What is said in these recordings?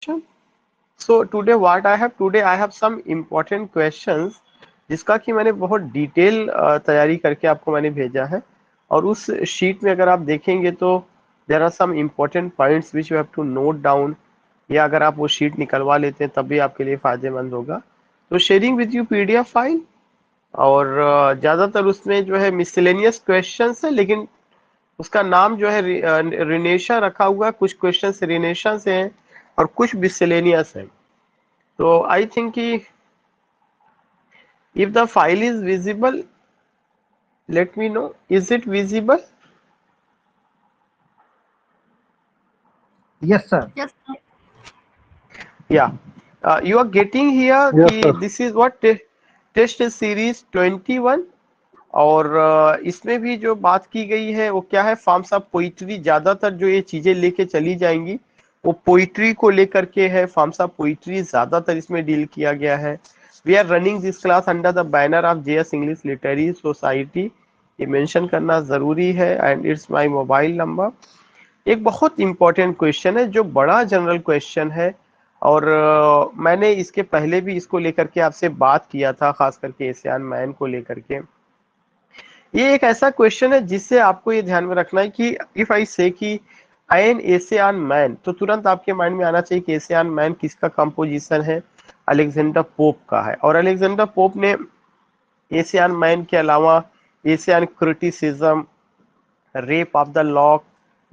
So today what I have, today I have some important questions जिसका कि मैंने बहुत डिटेल तैयारी करके आपको मैंने भेजा है, और उस शीट में अगर आप देखेंगे तो there are some important points which you have to note down, या अगर आप वो शीट निकलवा लेते हैं तब भी आपके लिए फायदेमंद होगा। तो sharing with you PDF file, और ज़्यादातर उसमें जो है मिसलेनियस क्वेश्चंस है, लेकिन उसका नाम जो है रिनेशा रखा हुआ है, कुछ क्वेश्चंस रिनेशा से हैं और कुछ मिसलेनियस है। तो आई थिंक कि if the file is visible, let me know, is it visible? Yes, sir. Yes, sir. Yeah, you are getting here Yes, कि sir. this is what test series 21, और इसमें भी जो बात की गई है वो क्या है, फॉर्म्स ऑफ पोइट्री। ज्यादातर जो ये चीजें लेके चली जाएंगी वो पोइट्री को लेकर के है, फॉर्म्स ऑफ पोइट्री ज्यादातर इसमें डील किया गया है। We are running this class under the banner of JS English literary society, ये मेंशन करना जरूरी है, and it's my mobile number. एक बहुत इंपॉर्टेंट क्वेश्चन है जो बड़ा जनरल क्वेश्चन है, और मैंने इसके पहले भी इसको लेकर के आपसे बात किया था, खास करके एशियन मैन को लेकर के। ये एक ऐसा क्वेश्चन है जिससे आपको ये ध्यान में रखना है कि इफ आई से कि एन एशियन मैन, तो तुरंत आपके माइंड में आना चाहिए कि एशियन मैन किसका कंपोजिशन है, अलेक्जेंडर पोप का है। और अलेक्जेंडर पोप ने एशियन मैन के अलावा essay on criticism, rape of the lock,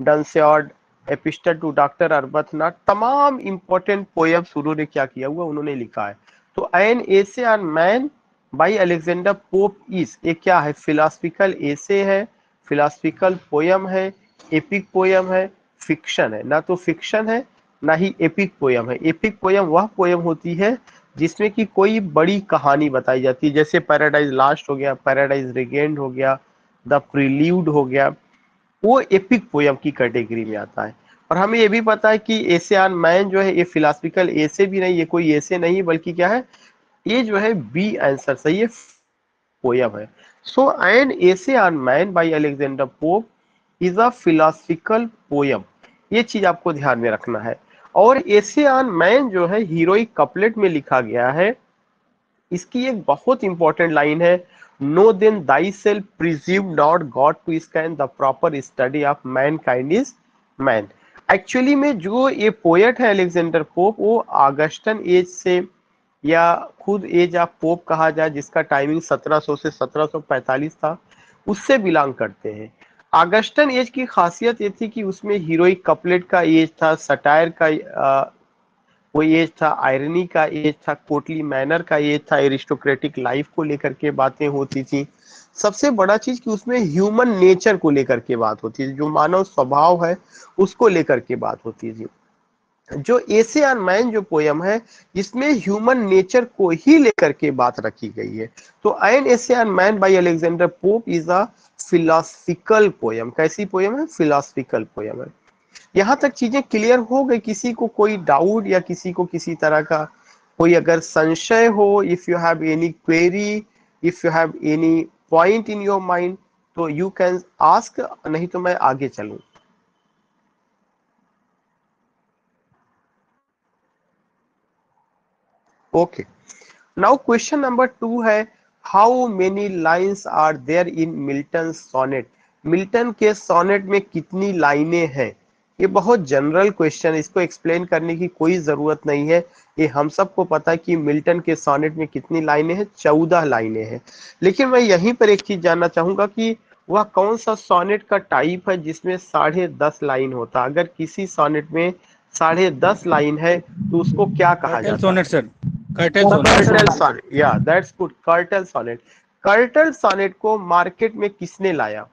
Dunciad, epistle to doctor Arbuthnot, तमाम इंपॉर्टेंट पोएम्स उन्होंने क्या किया हुआ, उन्होंने लिखा है। तो N Asian man by Alexander Pope is, ये क्या है, फिलोसफिकल एसे है, फिलोसफिकल पोयम है, एपिक पोयम है, फिक्शन है। ना तो फिक्शन है ना ही एपिक पोयम है। एपिक पोयम वह पोयम होती है जिसमें कि कोई बड़ी कहानी बताई जाती है, जैसे पैराडाइज लास्ट हो गया, पैराडाइज रिगेंड हो गया, द प्रील्यूड हो गया, वो एपिक पोयम की कैटेगरी में आता है। और हमें ये भी पता है कि एशियन मैन जो है ये फिलोसफिकल एसे भी नहीं, ये कोई एसे नहीं, बल्कि क्या है, ये जो है बी आंसर सही है, पोयम है। So an essay on man by Alexander Pope is a philosophical poem, ये चीज आपको ध्यान में रखना है। और एसे ऑन मैन जो है हीरोइक कपलेट में लिखा गया है, इसकी एक बहुत इंपॉर्टेंट लाइन है, know then thy self presume not God to scan the proper study of mankind is man. Actually में जो ये पोएट है अलेक्जेंडर पोप, वो ऑगस्टन एज से, या खुद एज ऑफ पोप कहा जाए जिसका टाइमिंग 1700 से 1745 था, उससे बिलोंग करते हैं। ऑगस्टन एज की खासियत ये थी कि उसमें हीरोइक कपलेट का एज था, सटायर का वो एज था, आयरनी का एज था, कोटली मैनर का एज था, एरिस्टोक्रेटिक लाइफ को लेकर के बातें होती थी। सबसे बड़ा चीज कि उसमें ह्यूमन नेचर को लेकर के बात होती थी, जो मानव स्वभाव है उसको लेकर के बात होती थी। जो एशियन मैन जो पोयम है, इसमें ह्यूमन नेचर को ही लेकर के बात रखी गई है। तो N Asian man by Alexander Pope is a philosophical poem. कैसी पोयम है, फिलोसफिकल पोयम है। यहाँ तक चीजें क्लियर हो गई? किसी को कोई डाउट या किसी को किसी तरह का कोई अगर संशय हो, if you have any query, if you have any point in your mind, तो यू कैन आस्क, नहीं तो मैं आगे चलूं। ओके, नाउ क्वेश्चन नंबर 2 है, how many lines are there in Milton sonnet. Milton के सोनेट में कितनी लाइनें हैं? ये बहुत जनरल क्वेश्चन है, इसको एक्सप्लेन करने की कोई जरूरत नहीं है। ये हम सबको पता है कि मिल्टन के सोनेट में कितनी लाइनें हैं, 14 लाइनें हैं। लेकिन मैं यहीं पर एक चीज जानना चाहूंगा कि वह कौन सा सोनेट का टाइप है जिसमें 10.5 लाइन होता है। अगर किसी सोनेट में 10.5 लाइन है तो उसको क्या कहा कर्टल जाता है? Sonnet sir, curtal sonnet. Curtal sonnet, yeah that's good, curtal sonnet. Curtal sonnet को मार्केट में किसने लाया?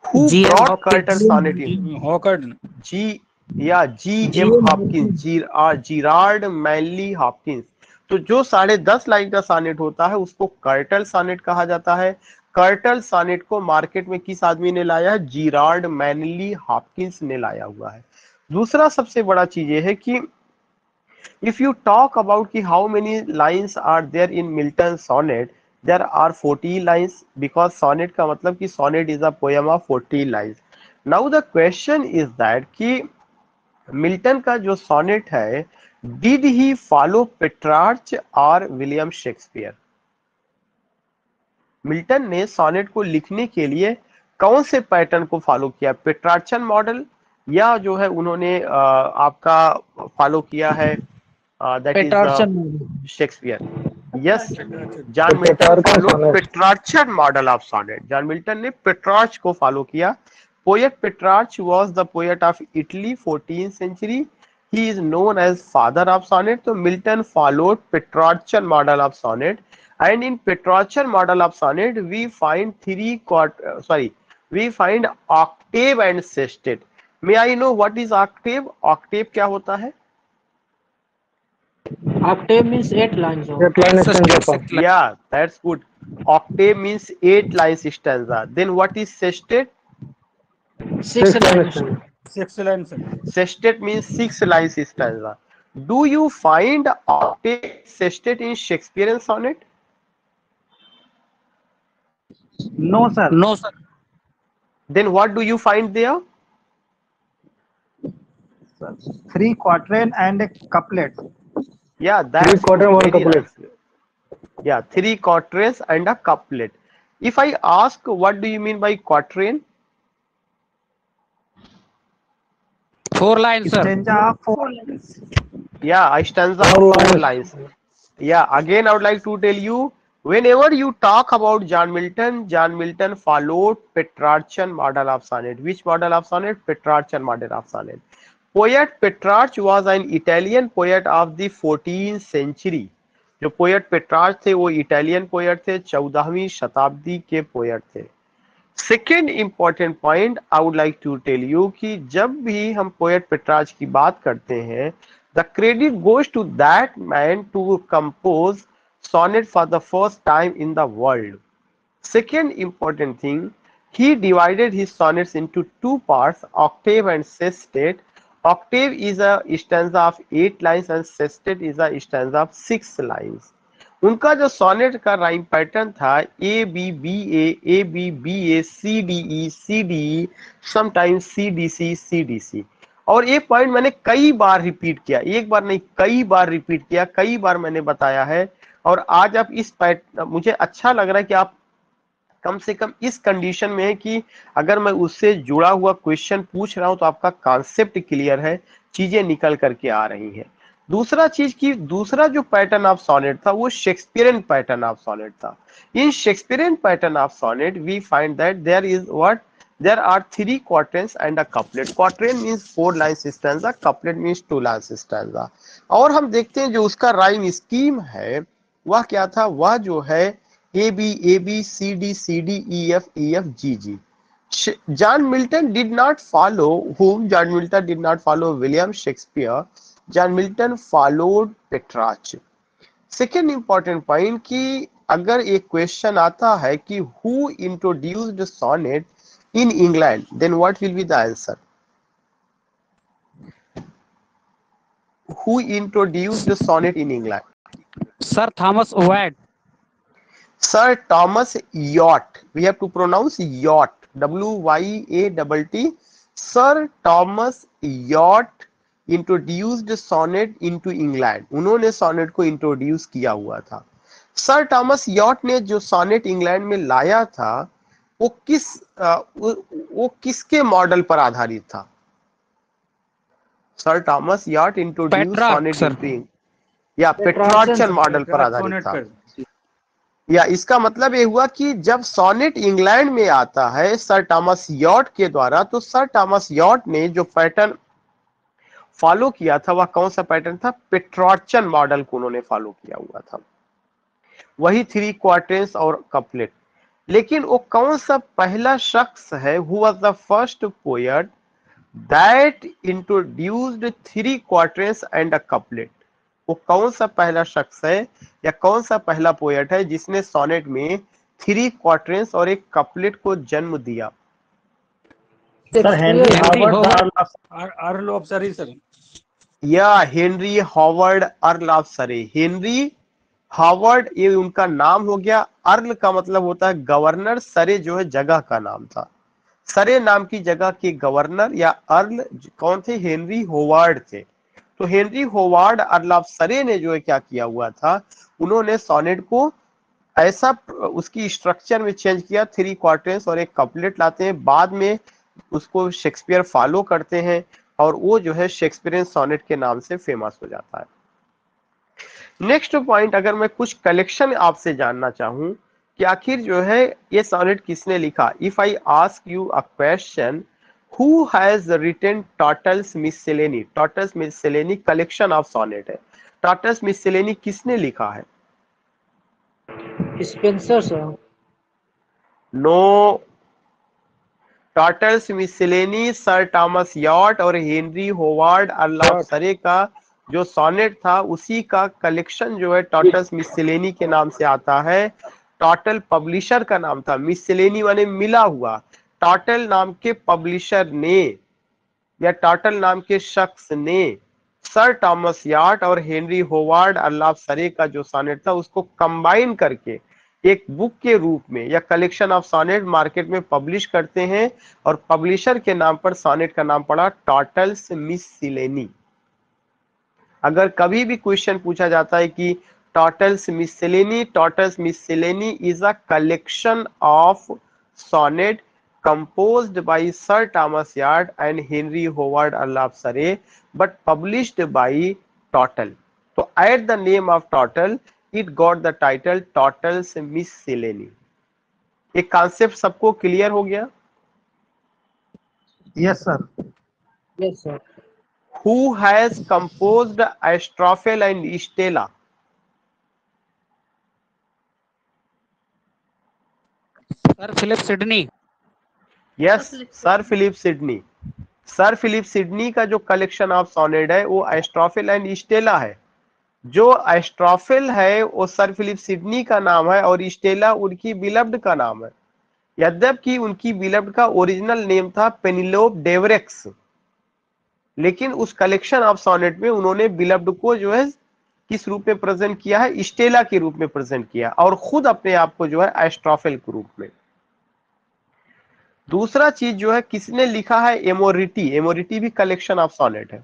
Who G.M. Brought curtal Hopkins. Sonnet in? हॉकर्ड। G, yeah G M G.M. Hopkins, Hopkins. Gerard Manley Hopkins. तो जो 10.5 line का sonnet होता है उसको कर्टल सोनेट कहा जाता है। कर्टल सोनेट को मार्केट में किस आदमी ने लाया है? जिरार्ड मैनली हॉपकिंस ने लाया हुआ है। दूसरा सबसे बड़ा चीज ये है कि if you talk about ki how many lines are there in Milton sonnet, there are 40 lines, because sonnet का मतलब कि sonnet is a poem of 40 lines. Now the question is that कि मिल्टन का जो सोनेट है, did he follow पेट्रार्च और William Shakespeare? Milton ने sonnet को लिखने के लिए कौन से पैटर्न को फॉलो किया? पेट्रार्चन मॉडल, या जो है उन्होंने आपका फॉलो किया है that is Shakespeare? Yes, John Milton follow Petrarchan model of sonnet. John Milton ने पेट्रार्च को फॉलो किया। Poet Petrarch was the poet of Italy 14th century. He is known as father of sonnet. तो Milton followed Petrarchan model of sonnet, and in Petrarchan model of sonnet we find we find octave and sestet. May I know what is octave? Octave क्या होता है? Octave means 8 lines. Yeah, that's good. Octave means 8 lines stanza. Then what is sestet? 6 lines. 6 lines. Sestet means 6 lines stanza. Do you find octave sestet in Shakespearean sonnet? No, sir. No, sir. Then what do you find there? 3 quatrain and a couplet. Yeah, that's 3 quatrain, 1 very couplet. nice. Yeah, 3 quatrains and a couplet. If I ask, what do you mean by quatrain? 4 lines, sir. Stanza 4 lines. Yeah, I stanza 4 lines. Yeah, again I would like to tell you, whenever you talk about John Milton followed Petrarchan model of sonnet. Which model of sonnet? Petrarchan model of sonnet. Poet Petrarch was an Italian poet of the 14th century. जो poet पेट्रार्च थे वो Italian poet थे, 14वीं शताब्दी के poet थे। Second important point I would like to tell you कि जब भी हम पोएट पेट्रार्च की बात करते हैं, the credit goes to that man to compose sonnet for the first time in the world. Second important thing, he divided his sonnets into 2 parts, octave and sestet. Octave is a stanza of 8 lines and sestet is a stanza of 6 lines. उनका जो sonnet का rhyme pattern था A B B A C D E, sometimes C D C. और ये point मैंने कई बार repeat किया, एक बार नहीं कई बार रिपीट किया, कई बार मैंने बताया है। और आज आप इस मुझे अच्छा लग रहा है कि आप कम से कम इस कंडीशन में है कि अगर मैं उससे जुड़ा हुआ क्वेश्चन पूछ रहा हूं तो आपका कॉन्सेप्ट क्लियर है, चीजें निकल करके आ रही हैं। दूसरा चीज की दूसरा जो पैटर्न ऑफ सोनेट था वो शेक्सपियरियन पैटर्न ऑफ सोनेट था। In Shakespearean pattern of sonnet we find that there are 3 quatrains and a couplet. Quatrain means 4 lines stanza, couplet means 2 lines stanza. और हम देखते हैं जो उसका राइम स्कीम है वह क्या था, वह जो है A B C D E F G G. John Milton did not follow whom? John Milton did not follow William Shakespeare. John Milton followed Petrarch. Second important point कि अगर एक क्वेश्चन आता है कि who introduced sonnet in England, then what will be the answer? Who introduced the sonnet in England? Sir Thomas Wyatt. Sir Thomas Yacht. We have to pronounce yacht. W-Y-A-T-T. Sir Thomas Yacht introduced sonnet into England. उन्होंने sonnet को introduce किया हुआ था। Sir Thomas Yacht ने जो sonnet England में लाया था वो किसके मॉडल पर आधारित था? Sir Thomas Yacht introduced sonnet into या पेट्रार्चन मॉडल पर आधारित था। या इसका मतलब ये हुआ कि जब सोनेट इंग्लैंड में आता है सर थॉमस यॉट के द्वारा, तो सर थॉमस यॉट ने जो पैटर्न फॉलो किया था वह कौन सा पैटर्न था? पेट्रार्चन मॉडल को उन्होंने फॉलो किया हुआ था, वही 3 क्वार्टेंस और कपलेट। लेकिन वो कौन सा पहला शख्स है who was the first poet that introduced 3 quatrains and a couplet? वो कौन सा पहला शख्स है या कौन सा पहला पोएट है जिसने सोनेट में 3 क्वार्टेंस और एक कपलेट को जन्म दिया? Sir Henry Howard Earl of Surrey sir. Yeah Henry Howard Earl of Surrey. Henry Howard ये उनका नाम हो गया। अर्ल का मतलब होता है गवर्नर, सरे जो है जगह का नाम था। सरे नाम की जगह के गवर्नर या अर्ल कौन थे? हेनरी होवार्ड थे। तो हेनरी होवार्ड अर्ल ऑफ सरे ने जो है क्या किया हुआ था, उन्होंने सोनेट को ऐसा उसकी स्ट्रक्चर में चेंज किया, 3 क्वार्टेंस और एक कपलेट लाते हैं, बाद में उसको शेक्सपियर फॉलो करते हैं और वो जो है शेक्सपियरियन सोनेट के नाम से फेमस हो जाता है। नेक्स्ट पॉइंट, अगर मैं कुछ कलेक्शन आपसे जानना चाहूं कि आखिर जो है ये सोनेट किसने लिखा, if I ask you a question, who has written Tottel's Miscellany? Tottel's Miscellany collection of sonnet है, टॉटल्स मिससेलेनी किसने लिखा है? Spenser sir. No, Tottel's Miscellany sir Thomas Wyatt और Henry Howard Earl of Surrey का जो sonnet था उसी का कलेक्शन जो है टॉटल्स मिससेलेनी के नाम से आता है। टॉटल पब्लिशर का नाम था, मिससेलेनी माने मिला हुआ। टॉटल नाम के पब्लिशर ने या टॉटल नाम के शख्स ने सर टॉमस यार्ट और Henry Howard Earl of Surrey का जो सोनेट था उसको कंबाइन करके एक बुक के रूप में या कलेक्शन ऑफ सोनेट मार्केट में पब्लिश करते हैं और पब्लिशर के नाम पर सोनेट का नाम पड़ा टॉटल्स मिससेलेनी। अगर कभी भी क्वेश्चन पूछा जाता है कि Tottel's Miscellany is a collection of sonnet composed by Sir Thomas Yard and Henry Howard Earl of Surrey but published by Tottle. So at the name of Tottle it got the title Tottle's Miscellany. एक concept सबको clear हो गया? Yes, sir. Yes, sir. Who has composed Astrophel and Stella? Sir Philip Sidney. Yes, sir Philip Sidney. Sir Philip Sidney का जो collection of sonnet है वो Astrophil and Stella है। जो एस्ट्रोफिल है वो सर फिलिप सिडनी का नाम है और स्टेला उनकी बिलव्ड का नाम है। यद्यपि उनकी बिलव्ड का ओरिजिनल नेम था पेनिलोप डेवरेक्स, लेकिन उस कलेक्शन ऑफ सोनेट में उन्होंने बिलव्ड को जो है किस रूप में प्रेजेंट किया है? स्टेला के रूप में प्रेजेंट किया और खुद अपने आप को जो है एस्ट्रोफिल के रूप में। दूसरा चीज जो है किसने लिखा है? एमोरिटी। एमोरिटी भी कलेक्शन ऑफ सोनेट है।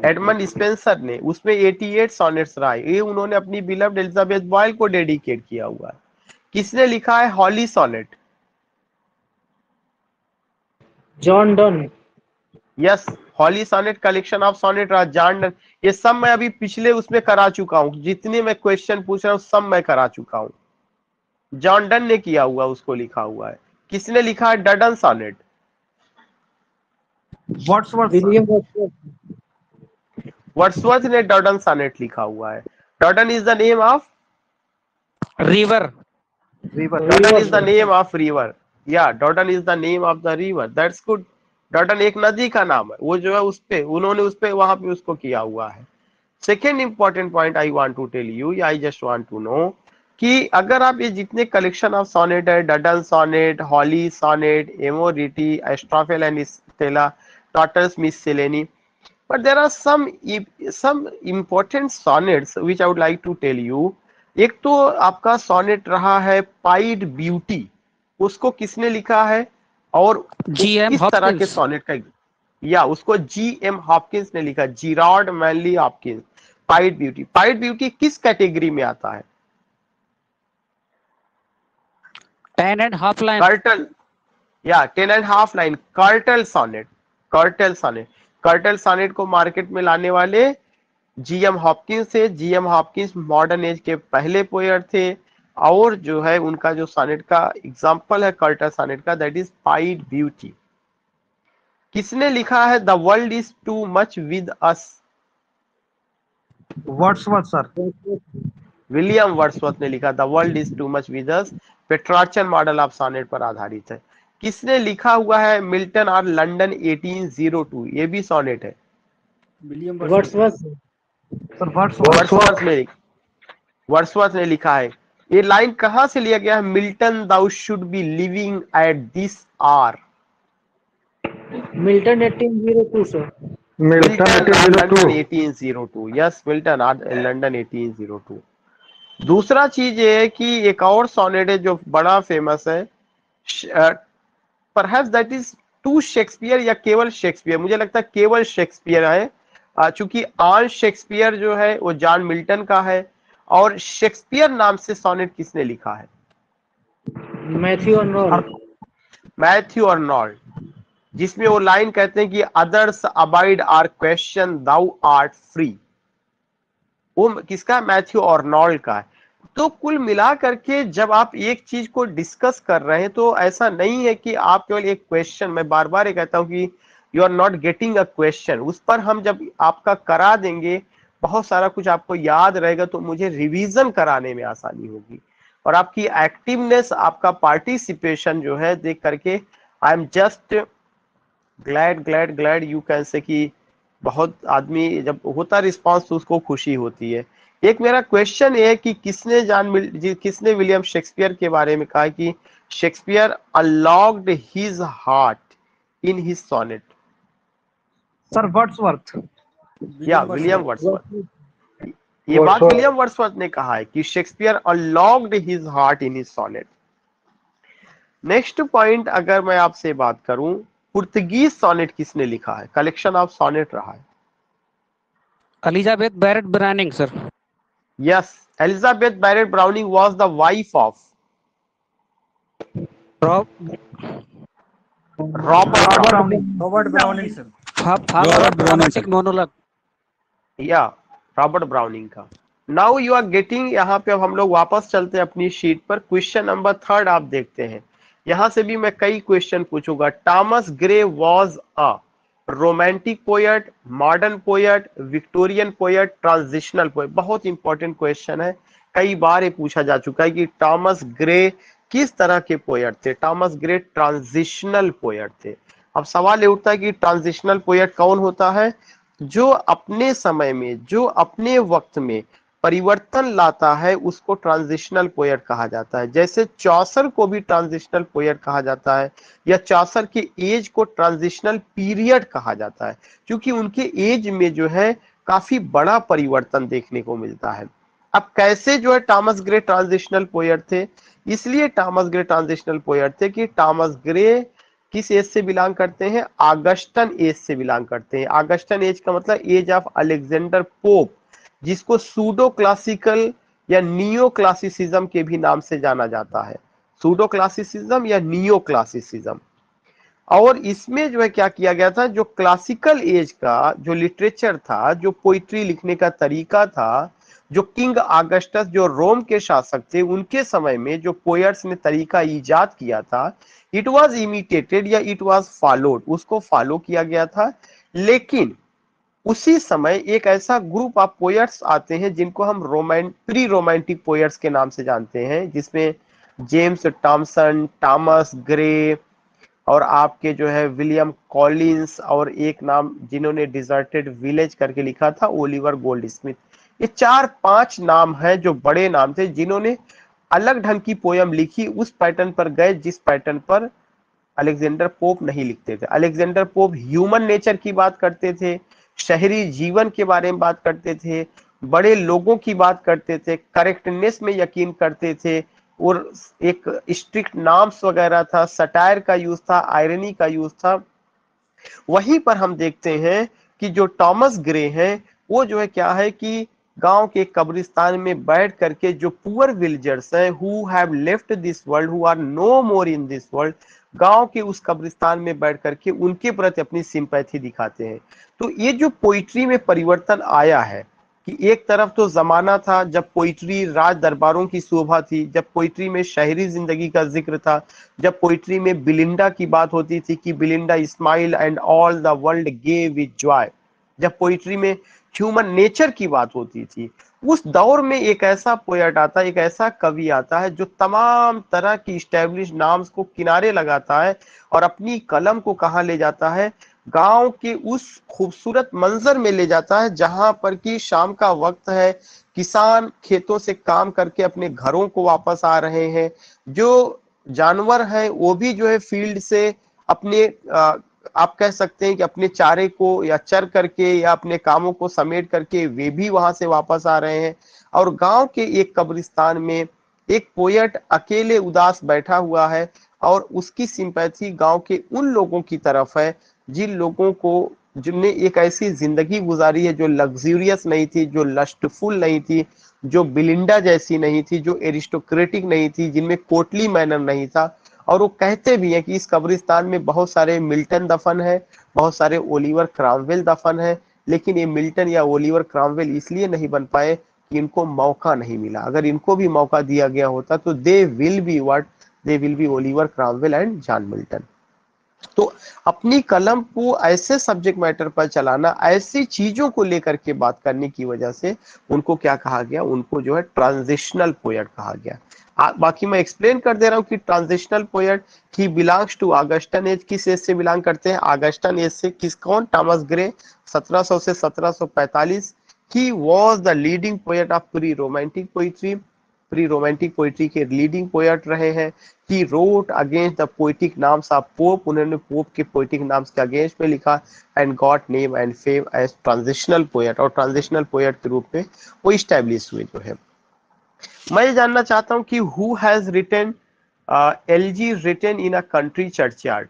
एडमंड स्पेंसर ने, उसमें 88 सोनेट्स रहा है। ये उन्होंने अपनी बिलव्ड एलिजाबेथ बॉयल को डेडिकेट किया हुआ है। किसने लिखा है holy sonnet? John Donne. Yes, holy sonnet collection of sonnet रहा, जॉन डन। ये सब मैं अभी पिछले उसमें करा चुका हूं, जितने मैं क्वेश्चन पूछ रहा हूं सब मैं करा चुका हूं। जॉन डन ने किया हुआ, उसको लिखा हुआ है। किसने लिखा है डडन सोनेट? वर्ड्सवर्थ ने डडन सोनेट लिखा हुआ है। Duddon is the name of river. Duddon is the name of river. Yeah Duddon is the name of the river, that's good. Duddon एक नदी का नाम है, वो जो है उस पे उन्होंने उस पे वहां पे उसको किया हुआ है। Second important point I want to tell you, I just want to know कि अगर आप ये जितने कलेक्शन ऑफ सोनेट है, Duddon sonnet, holy sonnet, Amoretti, Astrophel and Stella, Tottel's Miscellany, but there are some important sonnets which I would like to tell you. एक तो आपका sonnet रहा है पाइड ब्यूटी, उसको किसने लिखा है और किस तरह के सोनेट का? या उसको जी.एम. हॉपकिंस ने लिखा, Gerard Manley Hopkins. Pied beauty, pied beauty किस कैटेगरी में आता है? 10.5 लाइन। कर्टल, या 10.5 line, curtal sonnet. Curtal sonnet, curtal sonnet को मार्केट में लाने वाले जी.एम. हॉपकिंस थे। जी.एम. हॉपकिंस मॉडर्न एज के पहले पोएट थे और जो है उनका जो सोनेट का एग्जांपल है कर्टल सोनेट का, दैट इज पाइड ब्यूटी। किसने लिखा है the world is too much with us? Wordsworth sir. William Wordsworth ने लिखा the world is too much with us. Petrarchan model of sonnet पर आधारित है। किसने लिखा हुआ है मिल्टन और लंदन 1802? ये भी सोनेट है। वर्ड्सवर्थ ने लिखा है। ये लाइन कहां से लिया गया है? Milton thou should be living at this hour. Milton 1802 sir. Milton London 1802। Yes, Milton London 1802। दूसरा चीज ये है कि एक और सोनेट है जो बड़ा फेमस है, perhaps that is to Shakespeare या केवल शेक्सपियर, मुझे लगता है केवल शेक्सपियर है, चूंकि आन शेक्सपियर जो है वो जॉन मिल्टन का है। और शेक्सपियर नाम से सोनेट किसने लिखा है? Matthew Arnold. मैथ्यू अर्नोल्ड, जिसमें वो लाइन कहते हैं कि others abide our question thou art free, वो किसका? मैथ्यू अर्नोल्ड का है। तो कुल मिला करके जब आप एक चीज को डिस्कस कर रहे हैं तो ऐसा नहीं है कि आप केवल एक क्वेश्चन, मैं बार बार ये कहता हूं कि you are not getting a question, उस पर हम जब आपका करा देंगे, बहुत सारा कुछ आपको याद रहेगा, तो मुझे रिवीजन कराने में आसानी होगी। और आपकी एक्टिवनेस, आपका पार्टिसिपेशन जो है देख करके I am just glad you can say कि बहुत आदमी जब होता रिस्पांस तो उसको खुशी होती है। एक मेरा क्वेश्चन ये है कि किसने विलियम शेक्सपियर के बारे में कहा कि Shakespeare unlocked his heart in his sonnet? Sir Wordsworth. या विलियम वर्ड्सवर्थ। ये बात विलियम वर्ड्सवर्थ ने कहा है कि Shakespeare unlocked his heart in his sonnet. Next point अगर मैं आपसे बात करूं, पुर्तगीज सोनेट किसने लिखा है? कलेक्शन ऑफ सोनेट रहा है। Elizabeth Barrett Browning sir. Yes, Elizabeth Barrett Browning was the wife of Robert Browning sir. Dramatic monologue. Yeah Robert Browning का। नाउ यू आर गेटिंग, यहाँ पे अब हम लोग वापस चलते हैं अपनी शीट पर। क्वेश्चन नंबर 3 आप देखते हैं, यहां से भी मैं कई क्वेश्चन पूछूंगा। Thomas Gray was a romantic poet, modern poet, Victorian poet, transitional poet. बहुत इंपॉर्टेंट क्वेश्चन है, कई बार ये पूछा जा चुका है कि टॉमस ग्रे किस तरह के पोएट थे? टॉमस ग्रे ट्रांजिशनल पोएट थे। अब सवाल ये उठता है कि ट्रांजिशनल पोएट कौन होता है? जो अपने समय में, जो अपने वक्त में परिवर्तन लाता है, उसको ट्रांजिशनल पोएट कहा जाता है। जैसे चौसर को भी ट्रांजिशनल पोएट कहा जाता है, या चौसर के एज को ट्रांजिशनल पीरियड कहा जाता है, क्योंकि उनके एज में जो है काफी बड़ा परिवर्तन देखने को मिलता है। अब कैसे जो है टॉमस ग्रे ट्रांजिशनल पोएट थे? इसलिए टॉमस ग्रे ट्रांजिशनल पोएट थे कि टॉमस ग्रे किस एज से बिलोंग करते हैं? ऑगस्टन एज से बिलोंग करते हैं। ऑगस्टन एज का मतलब एज ऑफ अलेक्जेंडर पोप, जिसको सूडो क्लासिकल या नियो क्लासिसिज्म के भी नाम से जाना जाता है। सूडो क्लासिसिज्म या नियो क्लासिसिज्म। और इसमें जो है क्या किया गया था, जो क्लासिकल एज का जो लिटरेचर था, जो पोइट्री लिखने का तरीका था, जो किंग ऑगस्टस जो रोम के शासक थे, उनके समय में जो पोएट्स ने तरीका इजाद किया था, इट वाज इमिटेटेड या इट वाज फॉलोड, उसको फॉलो किया गया था। लेकिन उसी समय एक ऐसा ग्रुप ऑफ पोएट्स आते हैं जिनको हम प्री रोमांटिक पोएट्स के नाम से जानते हैं, जिसमें जेम्स थॉमसन, टॉमस ग्रे और आपके जो है विलियम कॉलिंस, और एक नाम जिन्होंने डिजर्टेड विलेज करके लिखा था, ओलिवर गोल्डस्मिथ। ये 4-5 नाम हैं जो बड़े नाम थे, जिन्होंने अलग ढंग की पोयम लिखी, उस पैटर्न पर गए जिस पैटर्न पर अलेक्जेंडर पोप नहीं लिखते थे। अलेक्जेंडर पोप ह्यूमन नेचर की बात करते थे, शहरी जीवन के बारे में बात करते थे, बड़े लोगों की बात करते थे, करेक्टनेस में यकीन करते थे, और एक स्ट्रिक्ट नॉर्म्स वगैरह था, सटायर का यूज था, आयरनी का यूज था। वहीं पर हम देखते हैं कि जो टॉमस ग्रे हैं, वो जो है क्या है कि गांव के कब्रिस्तान में बैठ करके जो पुअर विलेजर्स हैं, who have left this world, who are no more in this world, गांव के उस कब्रिस्तान में बैठ करके उनके प्रति अपनी सिंपैथी दिखाते हैं। तो ये जो पोइट्री में परिवर्तन आया है कि एक तरफ तो जमाना था जब पोइट्री राज दरबारों की शोभा थी, जब पोइट्री में शहरी जिंदगी का जिक्र था, जब पोइट्री में बिलिंडा की बात होती थी कि Belinda smile and all the world gave with joy, जब पोइट्री में ह्यूमन नेचर की बात होती थी, उस दौर में एक ऐसा पोएट आता है, एक ऐसा कवि आता है जो तमाम तरह की स्टैब्लिश नाम्स को किनारे लगाता है और अपनी कलम को कहाँ ले जाता है? गांव के उस खूबसूरत मंजर में ले जाता है जहां पर कि शाम का वक्त है, किसान खेतों से काम करके अपने घरों को वापस आ रहे हैं, जो जानवर हैं वो भी जो है फील्ड से अपने आप कह सकते हैं कि अपने चारे को या चर करके या अपने कामों को समेट करके वे भी वहां से वापस आ रहे हैं। और गांव के एक कब्रिस्तान में एक पोएट अकेले उदास बैठा हुआ है और उसकी सिंपैथी गांव के उन लोगों की तरफ है जिन लोगों को जिनने एक ऐसी जिंदगी गुजारी है जो लग्जूरियस नहीं थी, जो लस्टफुल नहीं थी, जो बिलिंडा जैसी नहीं थी, जो एरिस्टोक्रेटिक नहीं थी, जिनमें कोर्टली मैनर नहीं था। और वो कहते भी हैं कि इस कब्रिस्तान में बहुत सारे मिल्टन दफन है, बहुत सारे ओलिवर क्रॉमवेल दफन है, लेकिन ये मिल्टन या ओलिवर क्रॉमवेल इसलिए नहीं बन पाए कि इनको मौका नहीं मिला। अगर इनको भी मौका दिया गया होता तो they will be what, they will be Oliver Cromwell and John Milton. तो अपनी कलम को ऐसे सब्जेक्ट मैटर पर चलाना, ऐसी चीजों को लेकर के बात करने की वजह से उनको क्या कहा गया, उनको जो है ट्रांजिशनल पोएट कहा गया। बाकी मैं एक्सप्लेन कर दे रहा हूं कि transitional poet he belongs to Augustan age, किस एज से बिलोंग करते हैं, ऑगस्टन एज से। किस कौन, टॉमस ग्रे 1700 से 1745। He was the leading poet of pre romantic poetry, pre romantic poetry के लीडिंग पोएट रहे हैं। He wrote against the poetic norms of Pope, उन्होंने पोप के पोइटिक नाम्स के अगेंस्ट में लिखा। And got name and fame as transitional poet, और transitional poet के रूप में वो इस्टेब्लिश हुए जो है। मैं ये जानना चाहता हूं कि who has written elegy written in a country churchyard.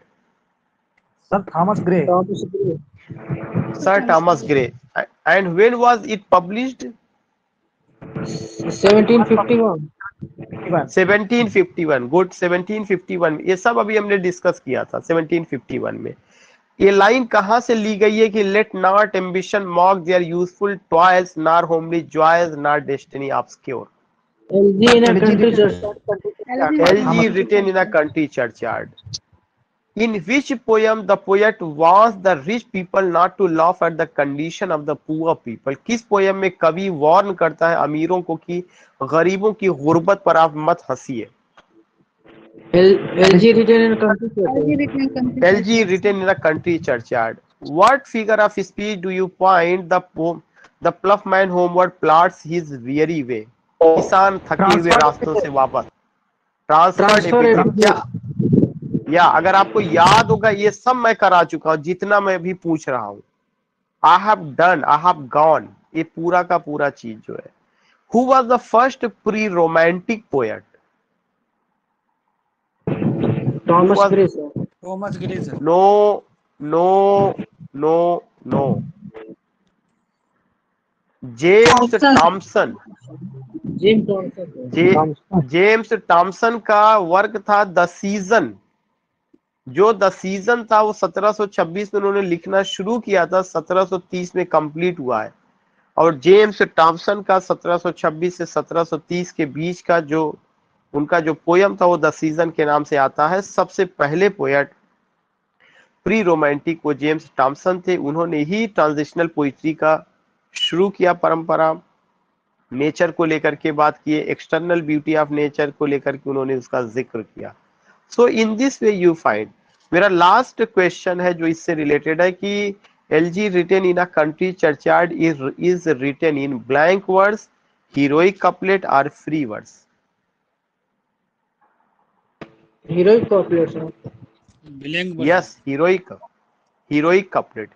Sir Thomas Gray. Sir Thomas Gray. And when was it published? 1751। 1751। Good, 1751। ये सब अभी हमने डिस्कस किया था 1751 में। ये लाइन कहां से ली गई है कि let not ambition mock their useful toys, nor homely joys, nor destiny obscure. LG in a country church. LG written in a country churchyard. In which poem the poet warns the rich people not to laugh at the condition of the poor people? किस poem में कवि warn करता है अमीरों को कि गरीबों की गुर्बत पर आप मत हंसिए? LG written in a country church. LG written in a country churchyard. What figure of speech do you point the pluff man homeward plots his weary way? किसान थके हुए रास्तों से वापस। ट्रांसफर। क्या या अगर आपको याद होगा, ये सब मैं करा चुका हूं जितना मैं भी पूछ रहा हूं। I have done, I have gone, ये पूरा का पूरा चीज जो है। Who was the first pre romantic poet? Thomas Gray, sir. Thomas Gray sir. No no no no, James Thomson. James Thompson. James Thomson का वर्क था द सीजन। जो द सीजन था वो 1726 में उन्होंने लिखना शुरू किया था, 1730 में कंप्लीट हुआ है। और जेम्स थॉमसन का 1726 से 1730 के बीच का जो उनका जो पोयम था वो द सीजन के नाम से आता है। सबसे पहले पोएट प्री रोमांटिक वो जेम्स थॉमसन थे। उन्होंने ही ट्रांजिशनल पोइट्री का शुरू किया परंपरा। नेचर को लेकर के बात किए, एक्सटर्नल ब्यूटी ऑफ नेचर को लेकर के उन्होंने उसका जिक्र किया। So in this way you find. मेरा लास्ट क्वेश्चन है जो इससे रिलेटेड है कि LG written in a country churchyard is written in blank words, heroic couplet or free words? Heroic couplet, sir. Yes, heroic couplet.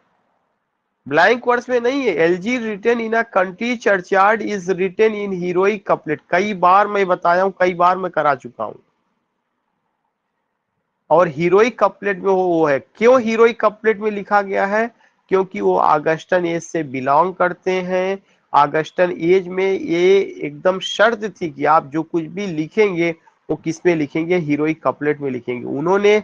Blank words में नहीं है। LG written in a country churchyard is written in heroic couplet। कई बार मैं बताया हूं, कई बार मैं करा चुका हूं। और हीरोइक कपलेट में वो है। क्यों हीरोइक कपलेट में लिखा गया है? क्योंकि वो ऑगस्टन एज से बिलोंग करते हैं। ऑगस्टन एज में ये एकदम शर्त थी कि आप जो कुछ भी लिखेंगे वो किस में लिखेंगे, हीरोइक कपलेट में लिखेंगे। उन्होंने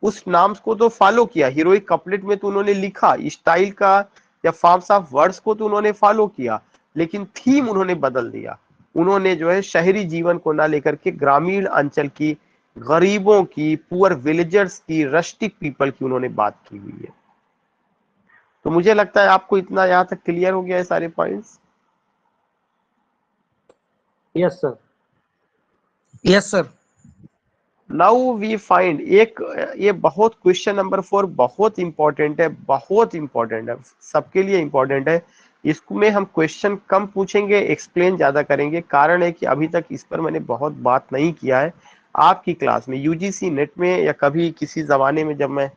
उस नाम को तो फॉलो किया, हीरोइक कपलेट में तो उन्होंने लिखा, स्टाइल का या फॉर्म्स ऑफ वर्ड्स को तो उन्होंने फॉलो किया, लेकिन थीम उन्होंने बदल दिया। उन्होंने जो है शहरी जीवन को ना लेकर के ग्रामीण अंचल की, गरीबों की, पुअर विलेजर्स की, रस्टिक पीपल की उन्होंने बात की हुई है। तो मुझे लगता है आपको इतना यहां तक क्लियर हो गया है सारे points. Yes, sir. Yes sir. Now we find एक, ये बहुत क्वेश्चन नंबर 4 बहुत इंपॉर्टेंट है, बहुत इंपॉर्टेंट है, सबके लिए इंपॉर्टेंट है। इसमें हम क्वेश्चन कम पूछेंगे, एक्सप्लेन ज्यादा करेंगे। कारण है कि अभी तक इस पर मैंने बहुत बात नहीं किया है आपकी क्लास में, UGC नेट में, या कभी किसी जमाने में जब मैं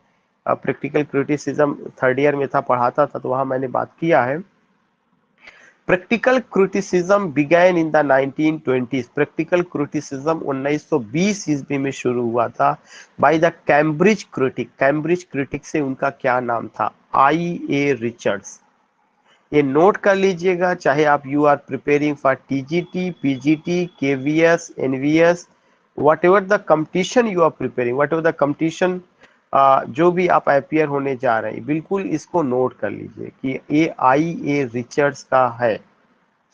प्रैक्टिकल क्रिटिसिज्म 3rd ईयर में था, पढ़ाता था, तो वहां मैंने बात किया है। Practical criticism began in the 1920s। Practical criticism 1920 ईस्वी में शुरू हुआ था by the Cambridge critic. Cambridge critic से उनका क्या नाम था? आई.ए. रिचर्ड्स। ये नोट कर लीजिएगा, चाहे आप you are preparing for TGT, PGT, KVS, NVS, whatever the competition you are preparing, whatever the competition जो भी आप अपियर होने जा रहे हैं, बिल्कुल इसको नोट कर लीजिए कि ये आई.ए. रिचर्ड्स का है।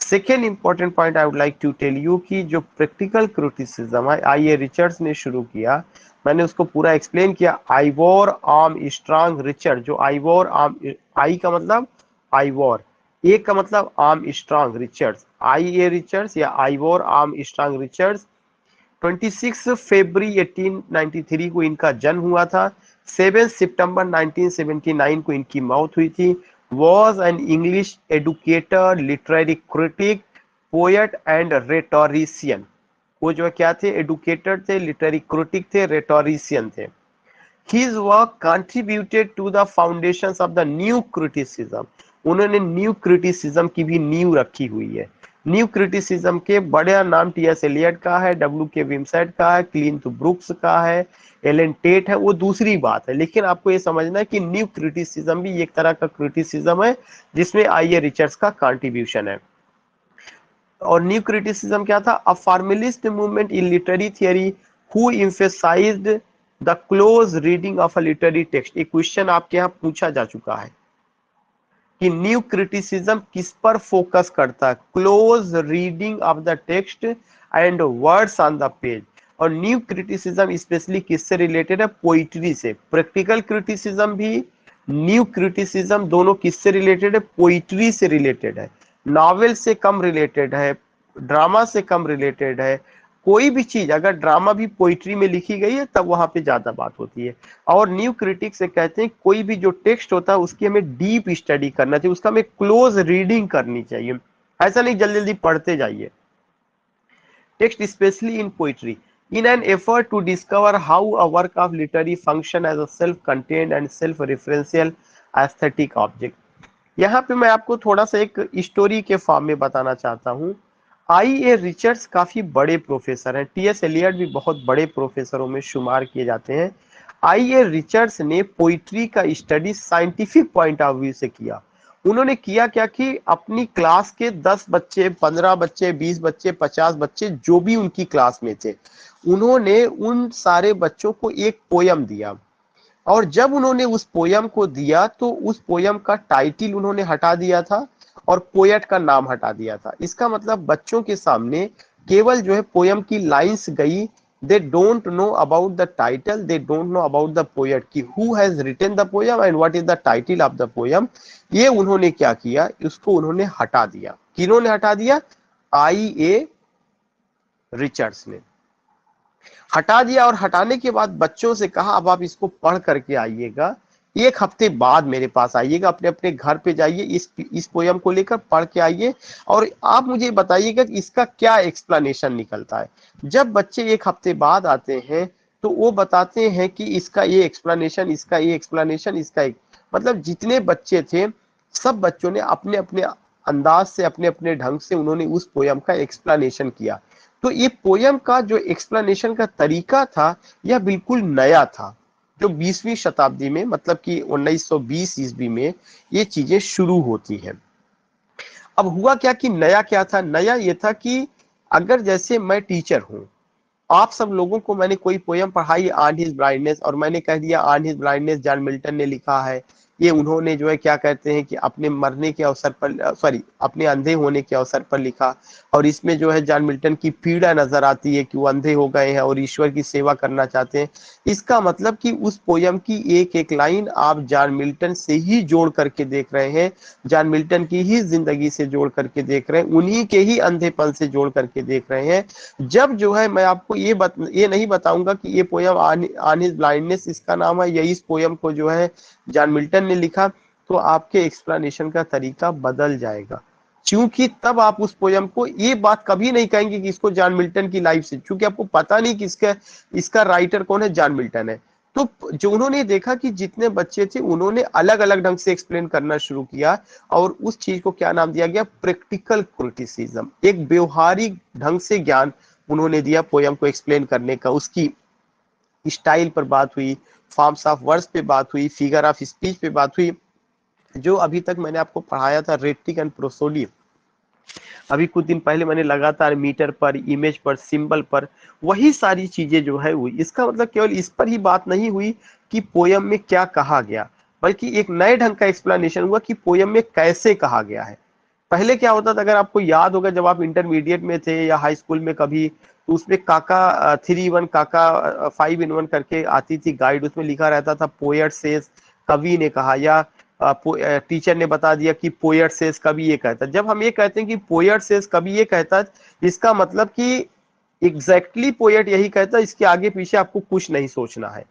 Second important point I would like to tell you कि जो प्रैक्टिकल क्रिटिसिज्म है आई.ए. रिचर्ड्स ने शुरू किया, मैंने उसको पूरा एक्सप्लेन किया। आइवोर आर्मस्ट्रांग रिचर्ड, जो आइवोर आर्म, आई का मतलब आइवोर, ए का मतलब आर्मस्ट्रांग रिचर्ड्स, आई.ए. रिचर्ड्स या आइवोर आर्मस्ट्रांग रिचर्ड्स 26 फरवरी 1893 को इनका जन्म हुआ था। 7 सितंबर 1979 को इनकी मौत हुई थी। Was an English educator, literary critic, poet and rhetorician. वो जो क्या थे? एडुकेटर थे, लिटरेरी क्रिटिक थे, रेटोरिशियन थे। His work contributed to the foundations of the new criticism। उन्होंने न्यू क्रिटिसिज्म की भी नींव रखी हुई है। न्यू क्रिटिसिज्म के बड़े नाम टी.एस. एलियट का है, डब्ल्यू.के. विम्सेट का है, क्लिंट ब्रुक्स का है, एलन टेट है, वो दूसरी बात है। लेकिन आपको ये समझना है कि न्यू क्रिटिसिज्म भी एक तरह का क्रिटिसिज्म है जिसमें आई.ए. रिचर्ड्स का कंट्रीब्यूशन है। और न्यू क्रिटिसिज्म क्या था? A formalist movement in literary theory who emphasized the close reading of a literary text. एक क्वेश्चन आपके यहाँ पूछा जा चुका है कि न्यू क्रिटिसिज्म किस पर फोकस करता है? Close reading of the text and words on the page. और न्यू क्रिटिसिज्म स्पेशली किससे रिलेटेड है? पोइट्री से। प्रैक्टिकल क्रिटिसिज्म भी, न्यू क्रिटिसिज्म दोनों किससे रिलेटेड है? पोइट्री से रिलेटेड है। नॉवेल से कम रिलेटेड है, ड्रामा से कम रिलेटेड है। कोई भी चीज अगर ड्रामा भी पोइट्री में लिखी गई है तब वहां पे ज्यादा बात होती है। और न्यू क्रिटिक से कहते हैं कोई भी जो टेक्स्ट होता है उसकी हमें डीप स्टडी करना चाहिए, उसका हमें क्लोज रीडिंग करनी चाहिए। ऐसा नहीं जल्दी जल्दी पढ़ते जाइए text, specially in poetry, in an effort to discover how a work of literary function as a self-contained and self-referential aesthetic object। यहाँ पे मैं आपको थोड़ा सा एक स्टोरी के फॉर्म में बताना चाहता हूँ। आई.ए. रिचर्ड्स काफी बड़े प्रोफेसर हैं, टी.एस. एलियट भी बहुत बड़े प्रोफेसरों में शुमार किए जाते हैं। आई.ए. रिचर्ड्स ने पोइट्री का study scientific point of view से किया। उन्होंने किया क्या कि अपनी क्लास के 10 बच्चे, 15 बच्चे, 20 बच्चे, 50 बच्चे जो भी उनकी क्लास में थे, उन्होंने उन सारे बच्चों को एक पोयम दिया। और जब उन्होंने उस पोयम को दिया तो उस पोयम का टाइटल उन्होंने हटा दिया था और पोएट का नाम हटा दिया था। इसका मतलब बच्चों के सामने केवल जो है पोयम की लाइंस गई, they don't know about the title, they don't know about the poet कि who has written the poem and what is the title of the poem। ये उन्होंने क्या किया, उसको उन्होंने हटा दिया। किन्होंने हटा दिया? आई.ए. रिचर्ड्स ने हटा दिया। और हटाने के बाद बच्चों से कहा अब आप इसको पढ़ करके आइएगा, एक हफ्ते बाद मेरे पास आइएगा, अपने अपने घर पे जाइए, इस पोयम को लेकर पढ़ के आइए और आप मुझे बताइएगा कि इसका क्या एक्सप्लेनेशन निकलता है। जब बच्चे एक हफ्ते बाद आते हैं तो वो बताते हैं कि इसका ये एक्सप्लेनेशन, इसका ये एक्सप्लेनेशन, इसका एक, मतलब जितने बच्चे थे सब बच्चों ने अपने अपने अंदाज से, अपने अपने ढंग से उन्होंने उस पोयम का एक्सप्लेनेशन किया। तो ये पोयम का जो एक्सप्लेनेशन का तरीका था यह बिल्कुल नया था, जो 20वीं शताब्दी में, मतलब कि 1920 ईस्वी में ये चीजें शुरू होती हैं। अब हुआ क्या कि नया क्या था? नया ये था कि अगर जैसे मैं टीचर हूं, आप सब लोगों को मैंने कोई पोयम पढ़ाई ऑन हिज ब्लाइंडनेस, और मैंने कह दिया on his blindness John Milton ने लिखा है, ये उन्होंने जो है क्या कहते हैं कि अपने मरने के अवसर पर, सॉरी अपने अंधे होने के अवसर पर लिखा, और इसमें जो है जॉन मिल्टन की पीड़ा नजर आती है कि वो अंधे हो गए हैं और ईश्वर की सेवा करना चाहते हैं। इसका मतलब कि उस पोयम की एक एक लाइन आप जॉन मिल्टन से ही जोड़ करके देख रहे हैं, जॉन मिल्टन की ही जिंदगी से जोड़ करके देख रहे हैं, उन्हीं के ही अंधेपन से जोड़ करके देख रहे हैं। जब जो है मैं आपको ये नहीं बताऊंगा कि ये पोयम ऑन हिज ब्लाइंडनेस इसका नाम है, या इस पोयम को जो है जॉन मिल्टन ने लिखा, तो आपके एक्सप्लेनेशन का तरीका बदल जाएगा। क्योंकि तब आप उस पोयम को ये बात कभी नहीं कहेंगे कि इसको जॉन मिल्टन की लाइफ से, क्योंकि आपको पता नहीं कि इसका राइटर कौन है, जॉन मिल्टन है। तो जो उन्होंने देखा कि जितने बच्चे थे उन्होंने अलग अलग ढंग से एक्सप्लेन करना शुरू किया, और उस चीज को क्या नाम दिया गया, प्रैक्टिकल क्रिटिसिज्म। एक व्यवहारिक ढंग से ज्ञान उन्होंने दिया पोयम को एक्सप्लेन करने का। उसकी स्टाइल पर बात हुई, फॉर्म्स ऑफ वर्ड्स पे बात हुई, फिगर ऑफ स्पीच पे बात हुई, जो अभी तक मैंने आपको पढ़ाया था रेटिक एंड प्रोसोडी। अभी कुछ दिन पहले मैंने लगातार मीटर पर, इमेज पर, सिंबल पर, वही सारी चीजें जो है हुई। इसका मतलब केवल इस पर ही बात नहीं हुई कि पोयम में क्या कहा गया, बल्कि एक नए ढंग का एक्सप्लेनेशन हुआ कि पोयम में कैसे कहा गया है। पहले क्या होता था, अगर आपको याद होगा, जब आप इंटरमीडिएट में थे या हाई स्कूल में कभी, तो उसमें काका 3 in 1 काका 5 in 1 करके आती थी गाइड, उसमें लिखा रहता था पोएट सेज, कवि ने कहा, या टीचर ने बता दिया कि पोएट सेज कवि ये कहता। जब हम ये कहते हैं कि पोएट सेज कवि ये कहता, इसका मतलब कि एग्जैक्टली पोएट यही कहता, इसके आगे पीछे आपको कुछ नहीं सोचना है।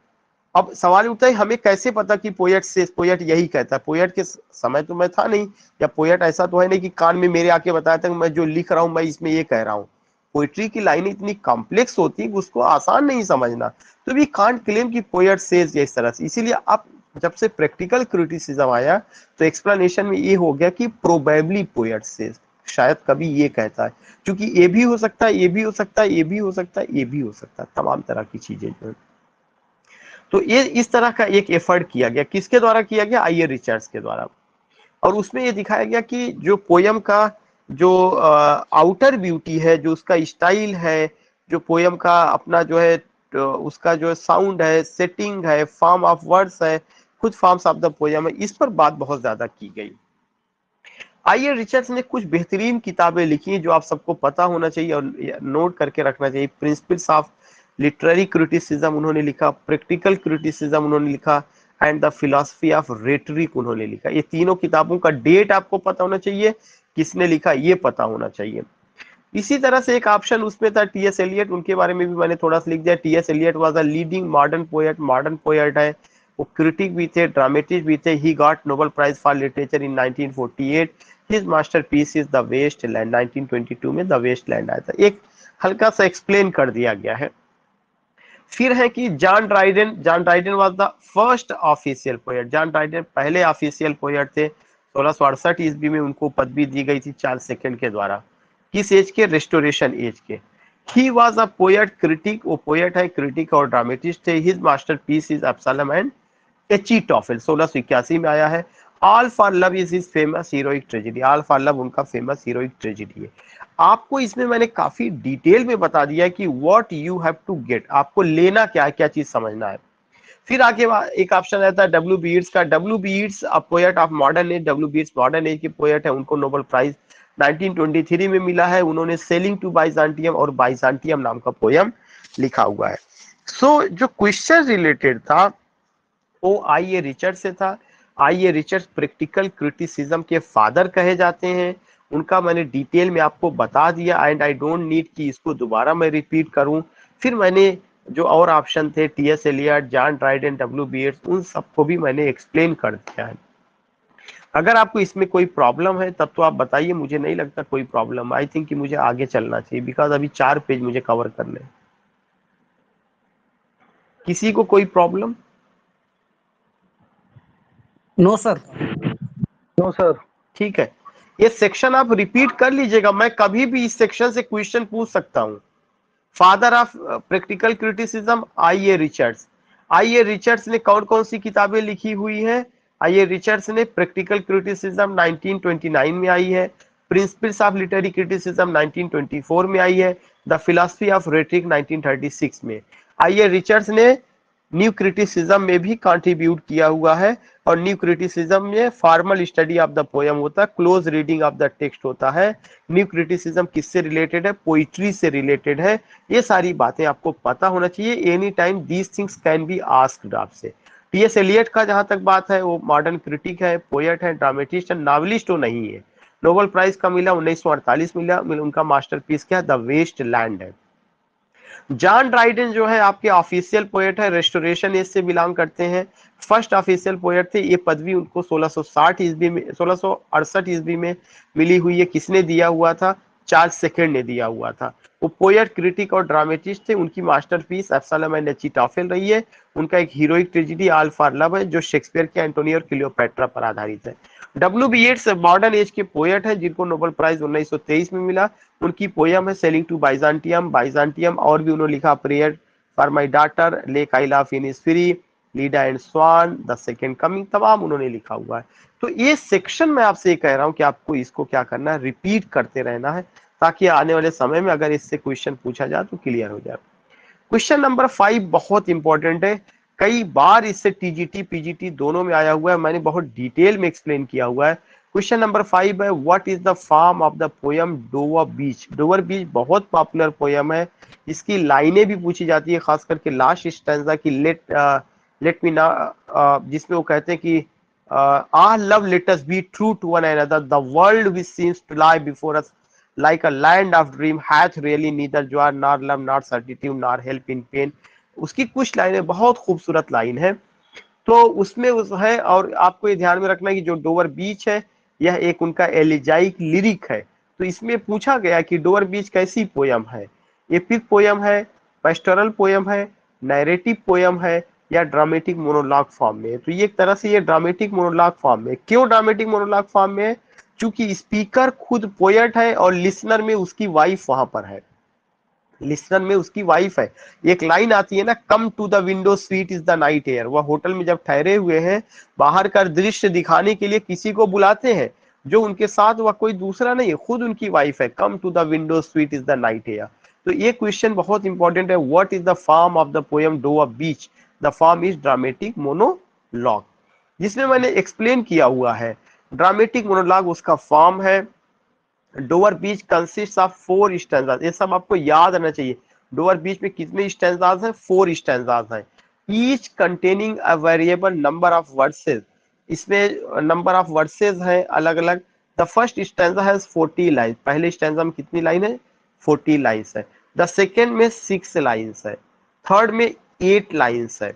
अब सवाल उठता है हमें कैसे पता कि पोएट से पोएट यही कहता है। पोएट के समय तो मैं था नहीं, या पोएट ऐसा तो है नहीं कि कान में मेरे आके बताया था कि मैं जो लिख रहा हूं मैं इसमें ये कह रहा हूं। पोइट्री की लाइनें इतनी कॉम्प्लेक्स होती है उसको आसान नहीं समझना, तो वी कांट क्लेम कि पोएट सेज इस तरह से। इसीलिए अब जब से प्रैक्टिकल क्रिटिसिज्म आया तो एक्सप्लेनेशन में ये हो गया कि प्रोबेबली पोएट सेज, शायद कभी ये कहता है, क्योंकि ये भी हो सकता है, ये भी हो सकता है, ये भी हो सकता है, ये भी हो सकता है, तमाम तरह की चीजें जो है। तो ये इस तरह का एक एफर्ट किया गया, किसके द्वारा किया गया, आई.ए. रिचर्ड्स के द्वारा। और उसमें ये दिखाया गया कि जो पोयम का जो आउटर ब्यूटी है, जो उसका स्टाइल है, जो पोयम का अपना जो है उसका जो साउंड है, सेटिंग है, फॉर्म ऑफ वर्ड्स है, खुद फॉर्म्स ऑफ द पोयम है, इस पर बात बहुत ज्यादा की गई। आई.ए. रिचर्ड्स ने कुछ बेहतरीन किताबें लिखी जो आप सबको पता होना चाहिए और नोट करके रखना चाहिए। प्रिंसिपल्स ऑफ लिटरेरी क्रिटिसिज्म उन्होंने लिखा, प्रैक्टिकल क्रिटिसिज्म उन्होंने लिखा, and the philosophy of rhetoric उन्होंने लिखा। ये तीनों किताबों का डेट आपको पता होना चाहिए, किसने लिखा ये पता होना चाहिए। इसी तरह से एक ऑप्शन उसमें था टी.एस. एलियट, उनके बारे में भी मैंने थोड़ा सा लिख दिया। T S. Eliot was a leading modern poet, modern poet है, वो क्रिटिक भी थे, ड्रामेटिस्ट भी थे। ही got Nobel prize for literature in 1948। His masterpiece is the waste land. 1922 में द वेस्ट लैंड आया था। एक हल्का सा एक्सप्लेन कर दिया गया है। फिर है कि John Dryden, John Dryden was the first official poet. John Dryden पहले ऑफिशियल पोएट थे। 1668 ईस्वी में उनको पदवी दी गई थी चार्ल्स सेकंड के द्वारा। किस एज के, रेस्टोरेशन एज के। He was a poet critic, वो पोएट है, क्रिटिक और ड्रामेटिस्ट थे। हिज मास्टरपीस इज अब्सलम एंड एचीटोफेल, 1681 में आया है। All for love is his famous heroic tragedy, all for love उनका फेमस हीरोइक ट्रेजेडी है। आपको इसमें मैंने काफी डिटेल में बता दिया कि what you have to get, आपको लेना क्या है, क्या चीज समझना है। फिर आगे एक ऑप्शन रहता है डब्ल्यू बी यीट्स का। W B Yeats a poet of modern age, W B Yeats modern age के पोएट है, उनको नोबेल प्राइज 1923 में मिला है। उन्होंने सेलिंग टू बाइजेंटियम और बाइजेंटियम नाम का पोयम लिखा हुआ है। सो जो क्वेश्चन रिलेटेड था वो आई.ए. रिचर्ड से था। आई.ए. रिचर्ड प्रैक्टिकल क्रिटिसिज्म के फादर कहे जाते हैं। उनका मैंने डिटेल में आपको बता दिया, एंड आई डोंट नीड कि इसको दोबारा मैं रिपीट करूं। फिर मैंने जो और ऑप्शन थे, T S. Eliot, John Dryden, W B Yeats, उन सबको भी मैंने एक्सप्लेन कर दिया है। अगर आपको इसमें कोई प्रॉब्लम है तब तो आप बताइए, मुझे नहीं लगता कोई प्रॉब्लम। आई थिंक कि मुझे आगे चलना चाहिए, बिकॉज अभी 4 पेज मुझे कवर करने हैं। किसी को कोई problem? No sir. No sir. ठीक है, ये सेक्शन आप रिपीट कर लीजिएगा। मैं कभी भी इस सेक्शन से क्वेश्चन पूछ सकता हूं। Father of practical criticism IA. Richards. IA. Richards ने कौन कौन सी किताबें लिखी हुई है? आई.ए. रिचर्ड्स ने प्रैक्टिकल क्रिटिसिज्म 1929 में आई है। प्रिंसिपल्स ऑफ लिटरेरी क्रिटिसिज्म 1924 में आई है। द फिलॉसफी ऑफ रेटरिक 1936 में। आई.ए. रिचर्ड्स ने न्यू क्रिटिसिज्म में भी कंट्रीब्यूट किया हुआ है। और न्यू क्रिटिसिज्म में formal study of the poem होता है, close reading of the text होता है। न्यू क्रिटिसिज्म किससे रिलेटेड है? पोइट्री से रिलेटेड है। ये सारी बातें आपको पता होना चाहिए। Any time these things can be asked आपसे। टी.एस. एलियट का जहां तक बात है, वो मॉडर्न क्रिटिक है, पोएट है, ड्रामेटिस्ट है, नॉवलिस्ट तो नहीं है। नोबेल प्राइज का मिला 1948 मिला। उनका मास्टरपीस क्या है? द वेस्ट लैंड है। जॉन ड्राइडन जो है आपके ऑफिशियल पोएट है, रेस्टोरेशन एज से बिलोंग करते हैं, फर्स्ट ऑफिशियल पोएट थे। ये पदवी उनको 1660 ईस्वी में, 1668 ईस्वी में मिली हुई है। किसने दिया हुआ था? चार्ल्स सेकंड ने दिया हुआ था। वो पोएट, क्रिटिक और ड्रामेटिस्ट थे। उनकी मास्टरपीस एब्सलम एंड एचिटोफेल रही है। उनका एक heroic tragedy all for love है जो शेक्सपियर के एंटोनी और क्लियोपेट्रा पर आधारित है। W.B. येट्स मॉडर्न एज के पोएट हैं जिनको नोबेल प्राइज 1923 में मिला। उनकी पोयम है सेलिंग टू बाइजेंटियम, बाइजेंटियम, और भी उन्होंने लिखा prayer for my daughter, lake आई of Innisfree, Leda and swan, the second coming, तमाम उन्होंने लिखा हुआ है। तो ये सेक्शन मैं आपसे कह रहा हूं कि आपको इसको क्या करना है, रिपीट करते रहना है ताकि आने वाले समय में अगर इससे क्वेश्चन पूछा जाए तो क्लियर हो जाए। क्वेश्चन नंबर 5 बहुत इंपॉर्टेंट है, कई बार इससे टीजीटी पीजीटी दोनों में आया हुआ है, मैंने बहुत डिटेल में एक्सप्लेन किया हुआ है। क्वेश्चन नंबर 5 है, what is the form of the poem Dover Beach. Dover Beach बहुत पॉपुलर पोयम है, इसकी लाइनें भी पूछी जाती है, खास करके लास्ट स्टैंजा की लेट मी ना, जिसमें वो कहते हैं कि our love let us be true to one another, the world which seems to lie before us like a land of dream hath really neither joy nor love nor certitude nor help in pain। उसकी कुछ लाइनें बहुत खूबसूरत line है, तो उसमें उस है, और आपको ये ध्यान में रखना है कि जो डोवर बीच है यह एक उनका एलिजाइक लिरिक है। तो इसमें पूछा गया कि डोवर बीच कैसी पोयम है, एपिक पोयम है, पेस्टोरल पोयम है, नैरेटिव पोयम है, या ड्रामेटिक मोनोलॉग फॉर्म में। तो ये एक तरह से ये ड्रामेटिक मोनोलॉग फॉर्म में। क्यों ड्रामेटिक मोनोलॉग फॉर्म में है? क्योंकि स्पीकर खुद पोएट है और लिसनर में उसकी वाइफ वहां पर है, लिसनर में उसकी वाइफ है। एक लाइन आती है ना, come to the window sweet is the night air. वह होटल में जब ठहरे हुए हैं, बाहर का दृश्य दिखाने के लिए किसी को बुलाते हैं, जो उनके साथ वह कोई दूसरा नहीं है, खुद उनकी वाइफ है। Come to the window sweet is the night air. तो ये क्वेश्चन बहुत इंपॉर्टेंट है, what is the form of the poem Dover Beach. The form is dramatic monologue, जिसमें मैंने एक्सप्लेन किया हुआ है। ड्रामेटिक मोनोलॉग उसका फॉर्म है। Dover Beach consist of 4 stanzas, ये सब आपको याद रहना चाहिए। डोवर बीच में कितने स्टैंजास हैं? 4 स्टैंजास हैं, each containing a variable number of versus. इसमें नंबर ऑफ वर्सेस हैं अलग अलग। The first stanza has 40 lines, पहले स्टैंजा में कितनी लाइन है? 40 लाइन्स है। द सेकेंड में 6 लाइन्स है, थर्ड में 8 लाइन्स है,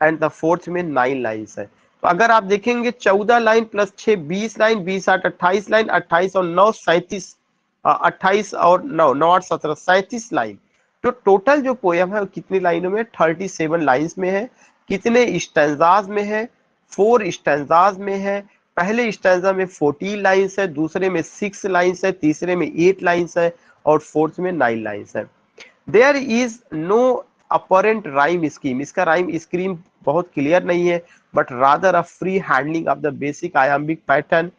एंड द फोर्थ में 9 लाइन्स है। तो अगर आप देखेंगे 14 लाइन प्लस 6 20 लाइन, 20 8 28 लाइन, 28 और 9 37, 28 और 9 9 8 17 37 लाइन। तो टोटल जो पोयम है वो कितनी लाइनों में? 37 लाइन्स में है। कितने स्टैंजाज में है? 4 स्टैंजाज में है। पहले स्टैंजा में 14 लाइन्स है, दूसरे में 6 लाइन्स है, तीसरे में 8 लाइन्स है, और फोर्थ में 9 लाइन्स है। There is no apparent rhyme scheme, इसका राइम स्कीम बहुत क्लियर नहीं है, but rather a free handling of the basic iambic pattern.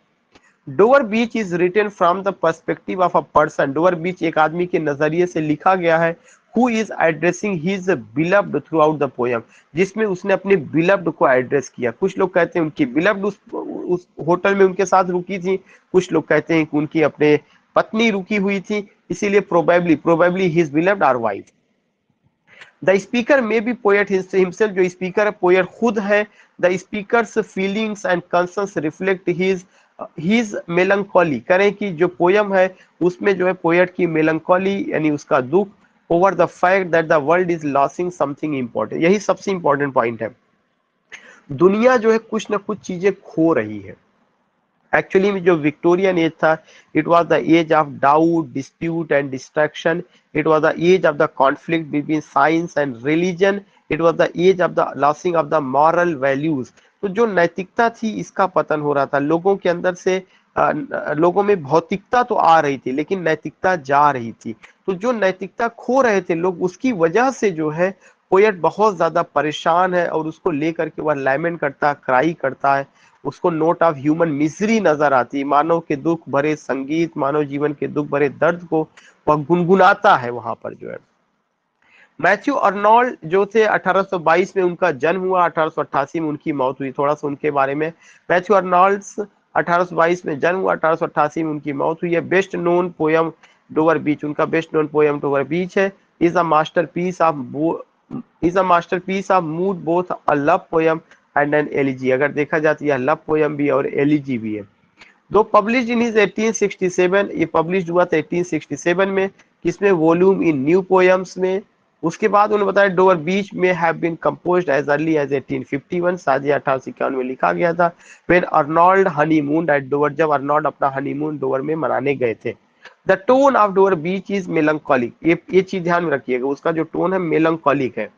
Dover Beach is written from the perspective of a person. Dover Beach एक आदमी के नजरिए से लिखा गया है, who is addressing his beloved throughout the poem, जिसमें उसने अपने बिलव्ड को एड्रेस किया। कुछ लोग कहते हैं उनकी बिलव्ड उस होटल में उनके साथ रुकी थी, कुछ लोग कहते हैं कि उनकी अपने पत्नी रुकी हुई थी, इसीलिए probably his beloved or wife. The speaker may be poet himself, जो स्पीकर है पोएट खुद है। The speaker's feelings and concerns reflect his melancholy, करें कि जो पोयम है उसमें जो है पोएट की मेलंकोली यानी उसका दुख, over the fact that the world is losing something important. यही सबसे इंपॉर्टेंट पॉइंट है, दुनिया जो है कुछ ना कुछ चीजें खो रही है। एक्चुअली में जो विक्टोरियन एज था, it was the age of doubt, dispute and distraction. It was the age of the conflict between science and religion. It was the age of the losing of the moral values. तो जो नैतिकता थी इसका पतन हो रहा था, लोगों के अंदर से लोगों में भौतिकता तो आ रही थी लेकिन नैतिकता जा रही थी। तो जो नैतिकता खो रहे थे लोग, उसकी वजह से जो है पोएट बहुत ज्यादा परेशान है, और उसको लेकर के वह लैमेंट करता है, क्राई करता है। उसको नोट ऑफ ह्यूमन मिजरी नजर आती है, मानव के दुख भरे संगीत, मानव जीवन के दुख भरे दर्द को वह गुनगुनाता है वहां पर जो है। मैथ्यू अर्नोल्ड जो थे 1822 में उनका जन्म हुआ, 1888 में उनकी मौत हुई। थोड़ा सा उनके बारे में, मैथ्यू अर्नोल्ड 1822 में जन्म हुआ, 1888 में उनकी मौत हुई है। बेस्ट नोन पोयम डोवर बीच, उनका बेस्ट नोन पोयम डोवर बीच है। Is a masterpiece of mood both a love poem and an elegy. अगर देखा जाए तो यह लव पोयम भी और एलिजी भी है। दो पब्लिश इन हिज 1867, ये पब्लिश हुआ था 1867 में, किसमें? वॉल्यूम इन न्यू पोयम्स में। उसके बाद उन्होंने बताया डोवर बीच में have been composed as early as 1851, शायद 1851 में लिखा गया था। When Arnold honeymoon at Dover, जब अर्नोल्ड अपना हनीमून डोवर में मनाने गए थे। The tone of Dover beach is melancholic, ये चीज ध्यान में रखिएगा, उसका जो टोन है मेलंकोलिक है,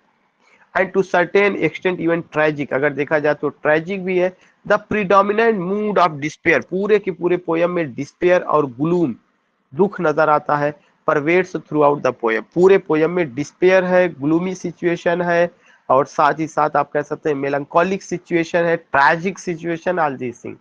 and to certain extent even tragic, अगर देखा जाए तो ट्रेजिक भी है। The predominant mood of despair, पूरे के पूरे पोयम में डिस्पेयर और ग्लूम, दुख नजर आता है, pervades throughout the poem, पूरे पोयम में डिस्पेयर है, ग्लूमी सिचुएशन है, और साथ ही साथ आप कह सकते हैं मेलंकोलिक सिचुएशन है, tragic situation, all this thing.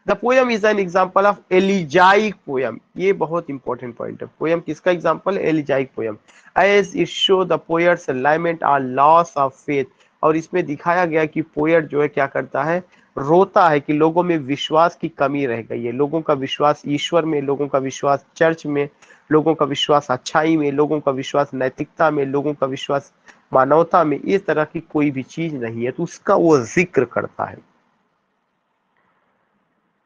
The poem is an example of elegiac poem, ये बहुत इंपॉर्टेंट पॉइंट है, पोयम किसका एग्जाम्पल है, elegiac poem, as it show the poet's lament or loss of faith, और इसमें दिखाया गया कि पोएट जो है क्या करता है, रोता है कि लोगों में विश्वास की कमी रह गई है, लोगों का विश्वास ईश्वर में, लोगों का विश्वास चर्च में, लोगों का विश्वास अच्छाई में, लोगों का विश्वास नैतिकता में, लोगों का विश्वास मानवता में, इस तरह की कोई भी चीज नहीं है, तो उसका वो जिक्र करता है।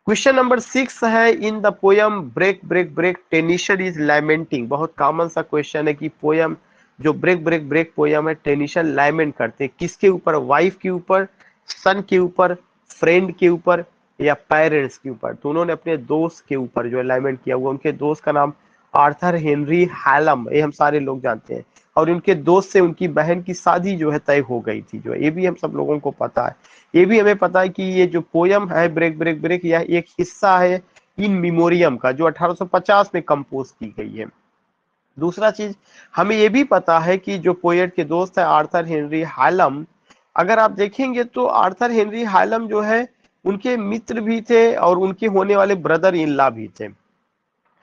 क्वेश्चन नंबर 6 है, in the poem break break break Tennyson is lamenting, बहुत कॉमन सा क्वेश्चन है कि पोयम जो ब्रेक ब्रेक ब्रेक पोयम है, टेनिशन लैमेंट करते हैं किसके ऊपर, वाइफ के ऊपर, सन के ऊपर, फ्रेंड के ऊपर, या पेरेंट्स के ऊपर, तो उन्होंने अपने दोस्त के ऊपर जो है लैमेंट किया हुआ, उनके दोस्त का नाम आर्थर हेनरी हैलम, ये हम सारे लोग जानते हैं, और उनके दोस्त से उनकी बहन की शादी जो है तय हो गई थी, जो है ये भी हम सब लोगों को पता है। ये भी हमें पता है कि ये जो पोयम है ब्रेक ब्रेक ब्रेक, यह एक हिस्सा है इन मेमोरियम का, जो 1850 में कंपोज की गई है। दूसरा चीज हमें ये भी पता है कि जो पोएट के दोस्त है आर्थर हेनरी हैलम, अगर आप देखेंगे तो आर्थर हेनरी हैलम जो है उनके मित्र भी थे और उनके होने वाले ब्रदर इन लॉ भी थे।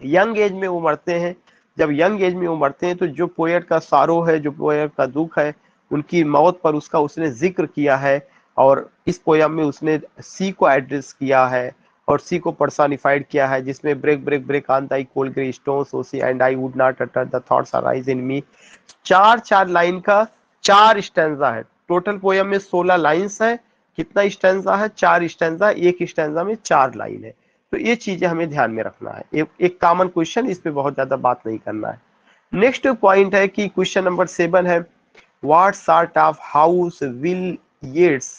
यंग एज में वो मरते हैं, जब यंग एज में वो मरते हैं तो जो पोएट का सारो है, जो पोएट का दुख है, उनकी मौत पर उसका उसने जिक्र किया है, और इस पोयम में उसने सी को एड्रेस किया है और सी को पर्सोनिफाइड किया है, जिसमें break break break on the cold grey stones O sea and I would not utter the thoughts arise in me. चार लाइन का 4 स्टैंजा है, टोटल पोयम में 16 लाइंस है, कितना स्टैंजा है, 4 स्टैंजा, एक स्टैंजा में 4 लाइन है, तो ये चीजें हमें ध्यान में रखना है, एक कॉमन क्वेश्चन, इस पे बहुत ज्यादा बात नहीं करना है। नेक्स्ट पॉइंट है कि क्वेश्चन नंबर 7 है, what sort of house will Yeats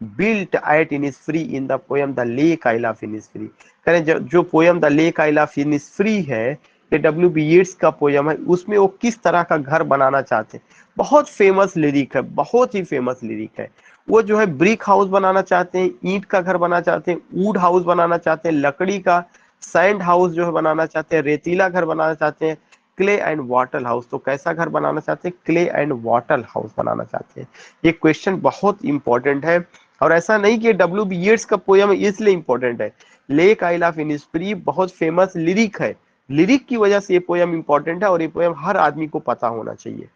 built at Innisfree in the poem the lake आई लव इनिसफ्री, करें जो पोयम द लेक आई लव इनिसफ्री है, ये W.B. येट्स का पोयम है, उसमें वो किस तरह का घर बनाना चाहते हैं, बहुत फेमस लिरिक है, बहुत ही फेमस लिरिक है। वो जो है ब्रिक हाउस बनाना चाहते हैं, ईंट का घर बनाना चाहते हैं, वुड हाउस बनाना चाहते हैं, लकड़ी का, सैंड हाउस जो है बनाना चाहते हैं, रेतीला घर बनाना चाहते हैं, क्ले एंड वाटर हाउस, तो कैसा घर बनाना चाहते हैं, क्ले एंड वाटर हाउस बनाना चाहते हैं। ये क्वेश्चन बहुत इंपॉर्टेंट है, और ऐसा नहीं कि W.B. येट्स का पोयम इसलिए इंपॉर्टेंट है, लेक आई लव इनिसफ्री बहुत फेमस लिरिक है, लिरिक की वजह से ये पोयम इंपॉर्टेंट है, और ये पोयम हर आदमी को पता होना चाहिए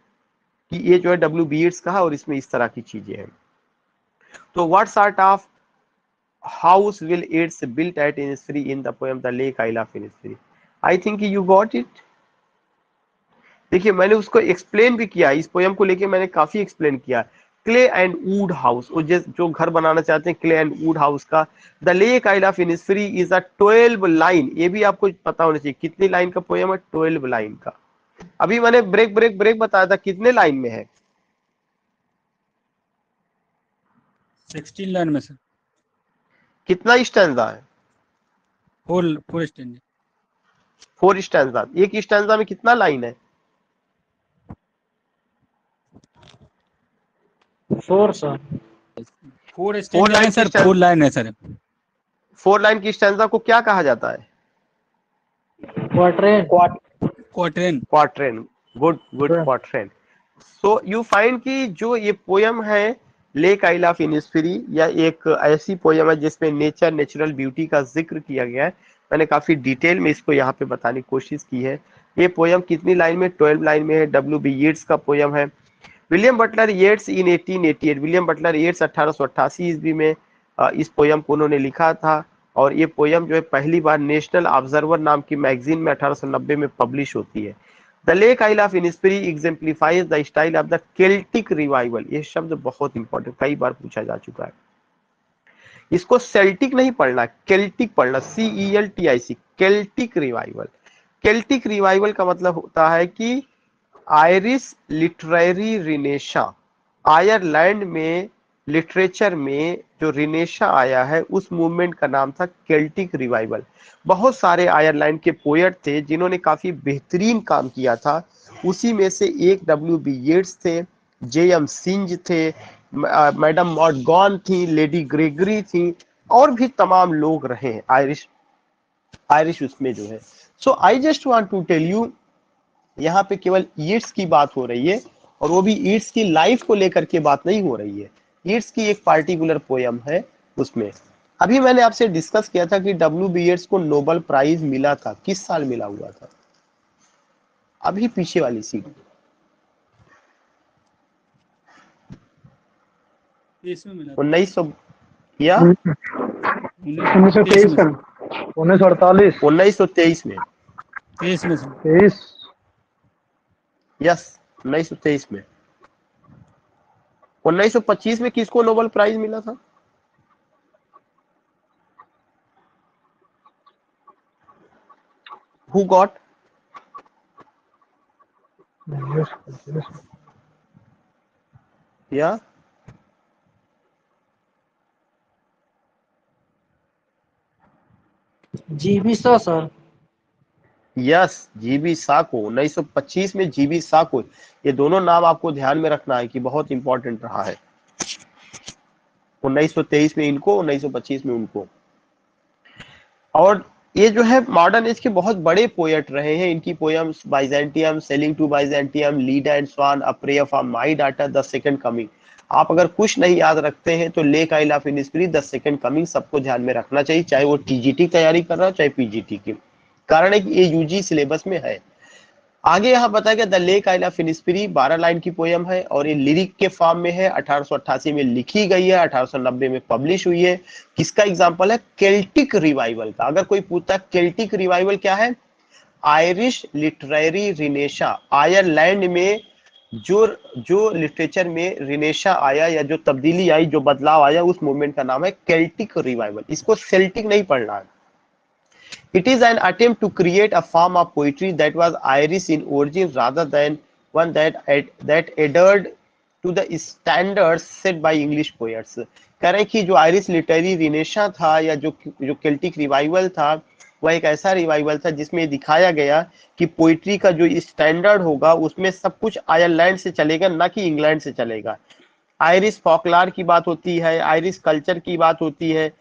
कि ये जो है W.B. येट्स का है और इसमें इस तरह की चीजें हैं। तो what sort of house will Yeats built at Innisfree in the poem the lake आई of Innisfree, I think you got it. देखिए मैंने उसको एक्सप्लेन भी किया, इस पोयम को लेके मैंने काफी एक्सप्लेन किया। क्ले एंड वुड हाउस, जो घर बनाना चाहते हैं क्ले एंड वुड हाउस का, द लेक आई of Innisfree is a 12 line, ये भी आपको पता होना चाहिए कितनी लाइन का पोयम है, 12 लाइन का। अभी मैंने ब्रेक ब्रेक ब्रेक बताया था, कितने लाइन में है, 16 लाइन में सर। कितना स्टैंजा है, 4 स्टैंजा। 4 स्टैंजा, एक स्टैंजा में कितना लाइन है, 4 सर। 4 स्टैंजा है सर, 4 लाइन है सर। 4 लाइन की स्टैंजा को क्या कहा जाता है, quatrain. Quatrain, good quatrain. So you find कि जो ये पोयम है लेक आई लव इनिसफ्री, या एक ऐसी पोयम है जिसमें नेचर, नेचुरल ब्यूटी का जिक्र किया गया है, मैंने काफी डिटेल में इसको यहाँ पे बताने की कोशिश की है। ये पोयम कितनी लाइन में, 12 लाइन में है, W.B. येट्स का पोयम है। विलियम बटलर येट्स इन 1888, विलियम बटलर येट्स 1888 ईस्वी में इस पोयम को उन्होंने लिखा था, और ये पोयम जो है पहली बार नेशनल ऑब्जर्वर नाम की मैगजीन में 1890 में पब्लिश होती है। द लेक आई of Innisfree exemplifies the style of the Celtic revival, ये शब्द बहुत इंपॉर्टेंट, कई बार पूछा जा चुका है, इसको सेल्टिक नहीं पढ़ना, केल्टिक पढ़ना, CELTIC, Celtic revival. Celtic revival का मतलब होता है कि आयरिश लिटरेरी रिनेशा, आयरलैंड में लिटरेचर में जो रिनेशा आया है उस मूवमेंट का नाम था केल्टिक रिवाइवल। बहुत सारे आयरलैंड के पोएट थे जिन्होंने काफी बेहतरीन काम किया था। उसी में से एक W.B. येट्स थे, J.M. सिंज थे, मैडम मॉडगॉन थी, लेडी ग्रेगरी थी, और भी तमाम लोग रहे हैं आयरिश आयरिश उसमें जो है। So I just want to tell you, यहाँ पे केवल ईट्स की बात हो रही है, और वो भी ईट्स की लाइफ को लेकर के बात नहीं हो रही है। ईट्स की एक पार्टिकुलर पोयम है उसमें। अभी मैंने आपसे डिस्कस किया था कि W.B. येट्स को नोबेल प्राइज मिला था, किस साल मिला हुआ था? अभी पीछे वाली सीट, 1900 या 1923 में, 1948, 1923 में, 23, यस 1923 में। 1925 में किसको नोबेल प्राइज मिला था? Who got? Yeah. GB Shaw sir. Yes, GB साको। 1925 में जीबी साको। ये दोनों नाम आपको ध्यान में रखना है कि बहुत इंपॉर्टेंट रहा है। 1923 में इनको, 1925 में उनको। और ये जो है मॉडर्न एज के बहुत बड़े पोएट रहे हैं। इनकी poems Byzantium, sailing to Byzantium, Leda and swan, a prayer for my daughter, the second coming. आप अगर कुछ नहीं याद रखते हैं तो lake isle of Innisfree, the second coming सबको ध्यान में रखना चाहिए, चाहे वो टीजीटी तैयारी कर रहा हो चाहे पीजीटी की। कारण है कि ये यूजी सिलेबस में है। आगे यहाँ बताया गया the lake isle of Innisfree 12 line की पोयम है, और ये लिरिक के फॉर्म में है। 1888 में लिखी गई है, 1890 में पब्लिश हुई है। किसका एग्जाम्पल है? केल्टिक रिवाइवल का। अगर कोई पूछता है केल्टिक रिवाइवल क्या है? Irish literary रिनेशा। आयरलैंड में जो जो लिटरेचर में रिनेशा आया, या जो तब्दीली आई, जो बदलाव आया, उस मूवमेंट का नाम है केल्टिक रिवाइवल। इसको सेल्टिक नहीं पढ़ना है। It is an attempt to create a form of poetry that was Irish in origin rather than one that adhered to the standards set by English poets. कह रहे हैं कि जो आयरिश लिटरेरी रिनेशा था, या जो केल्टिक रिवाइवल था, वह एक ऐसा रिवाइवल था जिसमें दिखाया गया कि पोइट्री का जो स्टैंडर्ड होगा उसमें सब कुछ आयरलैंड से चलेगा, ना कि इंग्लैंड से चलेगा। आयरिश फॉकलार की बात होती है, आयरिश कल्चर की बात होती है,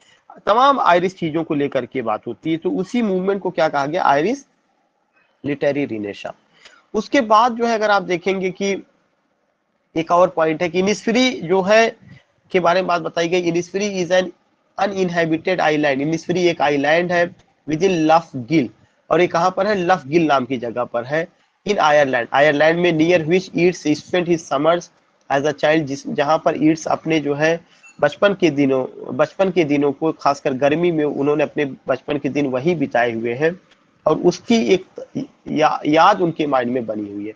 तमाम आयरिश चीजों को लेकर के बात होती है। तो उसी मूवमेंट को क्या कहा गया? Irish literary renaissance. उसके बाद जो है, अगर आप देखेंगे कि एक और पॉइंट है कि इनिस्फ्री जो है के बारे में बात बताई गई। Innisfree is an uninhabited island. Innisfree एक आइलैंड है विद इन लफ गिल, और ये कहां पर है? लफ गिल नाम की जगह पर है, इन आयरलैंड। आयरलैंड में near which Yeats spent his summers as a child, जहां पर ईट्स अपने जो है बचपन के दिनों को, खासकर गर्मी में उन्होंने अपने बचपन के दिन वही बिताए हुए हैं, और उसकी एक याद उनके माइंड में बनी हुई है।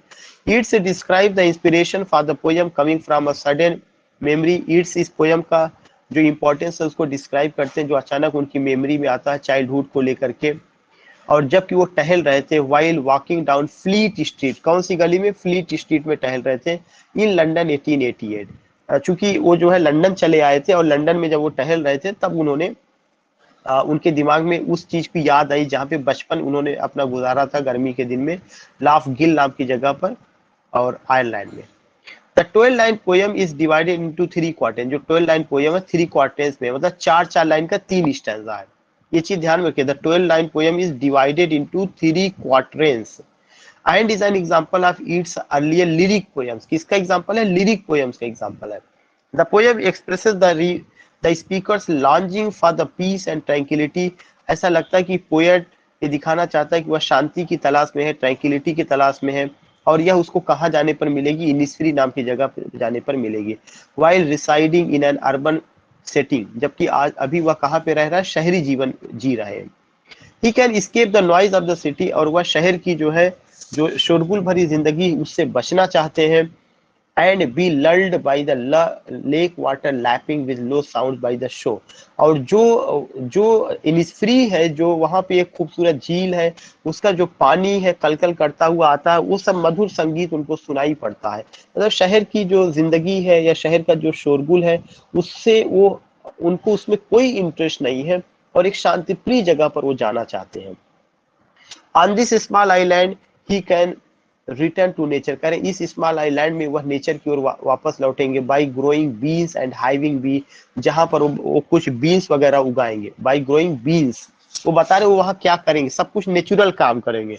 Yeats describe the inspiration for the poem coming from a sudden memory. Yeats इस पोएम का जो इंपॉर्टेंस है उसको डिस्क्राइब करते हैं, जो अचानक उनकी मेमोरी में आता है चाइल्डहुड को लेकर के। और जबकि वो टहल रहे थे, while walking down fleet street, कौन सी गली में? फ्लीट स्ट्रीट में टहल रहे थे, इन लंदन 1888। चूंकि वो जो है लंदन चले आए थे, और लंदन में जब वो टहल रहे थे तब उन्होंने उनके दिमाग में उस चीज की याद आई जहाँ पे बचपन उन्होंने अपना गुजारा था गर्मी के दिन में, लाफ गिल नाम की जगह पर और आयरलैंड में। The 12 line poem is divided into 3 क्वार्टेन। जो 12 लाइन पोएम है 3 क्वार्टेन्स में, मतलब 4-4 लाइन का 3 स्टैंजा है। ये चीज ध्यान में रखिए, the 12 line poem is divided into 3 quatrains and is an example of its earlier lyric poems. किसका एग्जांपल है? लिरिक पोएम्स का एग्जांपल है। The poem expresses the speaker's longing for the peace and tranquility. ऐसा लगता है कि poet ये दिखाना चाहता है कि वह शांति की तलाश में है, ट्रैंक्विलिटी की तलाश में है, और यह उसको कहाँ जाने पर मिलेगी? इनिस्फ्री नाम की जगह पर जाने पर मिलेगी। While residing in an urban setting, जबकि आज अभी वह कहाँ पे रह रहा है? शहरी जीवन जी रहे हैं। He can escape the noise of the city, और वह शहर की जो है जो शोरगुल भरी जिंदगी उससे बचना चाहते हैं। and be lulled by the lake water lapping with low sounds by the shore। और जो इनिस्फ्री है, जो वहां पे एक खूबसूरत झील है, उसका जो पानी है कलकल करता हुआ आता है, वो सब मधुर संगीत उनको सुनाई पड़ता है। मतलब शहर की जो जिंदगी है या शहर का जो शोरगुल है, उससे वो उनको उसमें कोई इंटरेस्ट नहीं है और एक शांतिप्रिय जगह पर वो जाना चाहते हैं। On this small island he can return to nature. करें इस स्मॉल आइलैंड में वह नेचर की ओर वापस लौटेंगे। By growing beans and hiving bee, जहां पर वो कुछ बीन्स वगैरह उगाएंगे। बाई ग्रोइंग बीन्स, वो बता रहे वो वहां क्या करेंगे, सब कुछ नेचुरल काम करेंगे।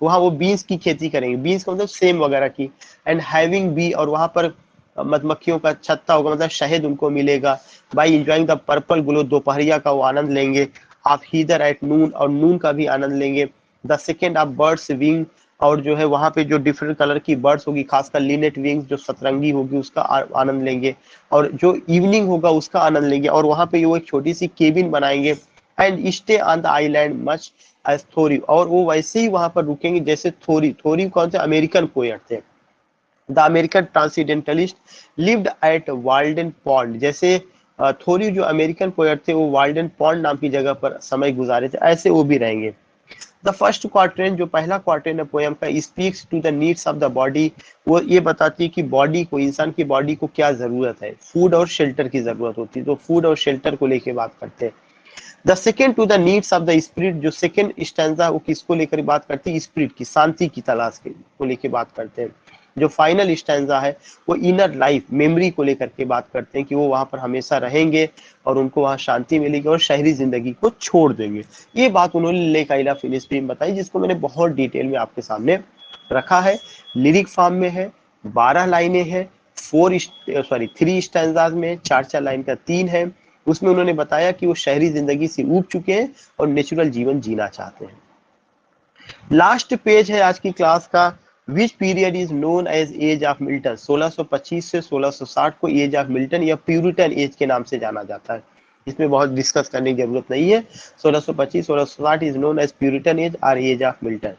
वहां वो बीन्स की खेती करेंगे, बीन्स का मतलब सेम वगैरह की। एंड हैविंग बी, और वहां पर मधुमक्खियों का छत्ता होगा, मतलब शहद उनको मिलेगा। By enjoying the purple glow, दोपहरिया का वो आनंद लेंगे। आप हीदर एट नून, और नून का भी आनंद लेंगे। The second of birds wing, और जो है वहां पे जो डिफरेंट कलर की बर्ड्स होगी, खासकर लिनेट विंग्स जो सतरंगी होगी, उसका आनंद लेंगे। और जो इवनिंग होगा उसका आनंद लेंगे। और वहां पे वो एक छोटी सी केबिन बनाएंगे। And stay on the island much as Thoreau, और वो वैसे ही वहां पर रुकेंगे जैसे थोरी। थोरी कौन से अमेरिकन पोएट थे, the American transcendentalist lived at Walden Pond. जैसे थोरी जो अमेरिकन पोएट थे, वो वाल्डन पॉन्ड नाम की जगह पर समय गुजारे थे, ऐसे वो भी रहेंगे। द फर्स्ट क्वार्टेन, जो पहला क्वार्टेन है पोएम का, speaks to the needs of the body. वो ये बताती है कि बॉडी को, इंसान की बॉडी को क्या जरूरत है। फूड और शेल्टर की जरूरत होती है, तो फूड और शेल्टर को लेके बात करते हैं। The second to the needs of the spirit, जो सेकेंड स्टैंजा वो किसको लेकर बात करती है, स्पिरिट की, शांति की तलाश को लेकर बात करते हैं। जो फाइनल स्टैंजा है वो इनर लाइफ, मेमोरी को लेकर के बात करते हैं कि वो वहां पर हमेशा रहेंगे और उनको वहां शांति मिलेगी और शहरी जिंदगी को छोड़ देंगे। ये बात उन्होंने लेक आई लव फिलिस्तीन में बताई, जिसको मैंने बहुत डिटेल में आपके सामने रखा है। लिरिक फॉर्म में है, 12 लाइनें हैं, 3 स्टैंजाज में, 4 लाइन का 3 है। उसमें उन्होंने बताया कि वो शहरी जिंदगी से ऊब चुके हैं और नेचुरल जीवन जीना चाहते हैं। लास्ट पेज है आज की क्लास का। Which period is known as age of Milton. 1625 से 1660 को एज ऑफ मिल्टन या प्यूरिटन एज के नाम से जाना जाता है। इसमें बहुत डिस्कस करने की जरूरत नहीं है। 1625 1660 is known as Puritan age और age of Milton.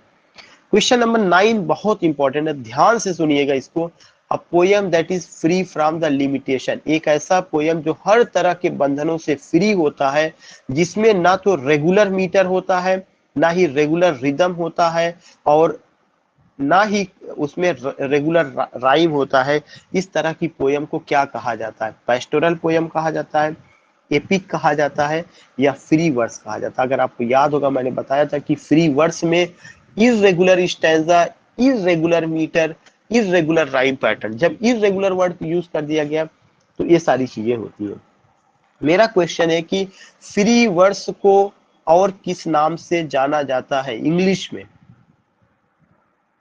Question number 9 बहुत इंपॉर्टेंट है, ध्यान से सुनिएगा इसको। A poem that is free from the limitation, एक ऐसा पोयम जो हर तरह के बंधनों से फ्री होता है, जिसमें ना तो रेगुलर मीटर होता है, ना ही रेगुलर रिदम होता है, और ना ही उसमें रेगुलर राइम होता है। इस तरह की पोयम को क्या कहा जाता है? पैस्टोरल पोयम कहा जाता है, एपिक कहा जाता है, या फ्री वर्स कहा जाता है। अगर आपको याद होगा मैंने बताया था कि फ्री वर्स में irregular stanza, irregular metre, irregular rhyme pattern, जब इर्रेगुलर वर्ड यूज कर दिया गया तो ये सारी चीजें होती है। मेरा क्वेश्चन है कि फ्री वर्स को और किस नाम से जाना जाता है इंग्लिश में?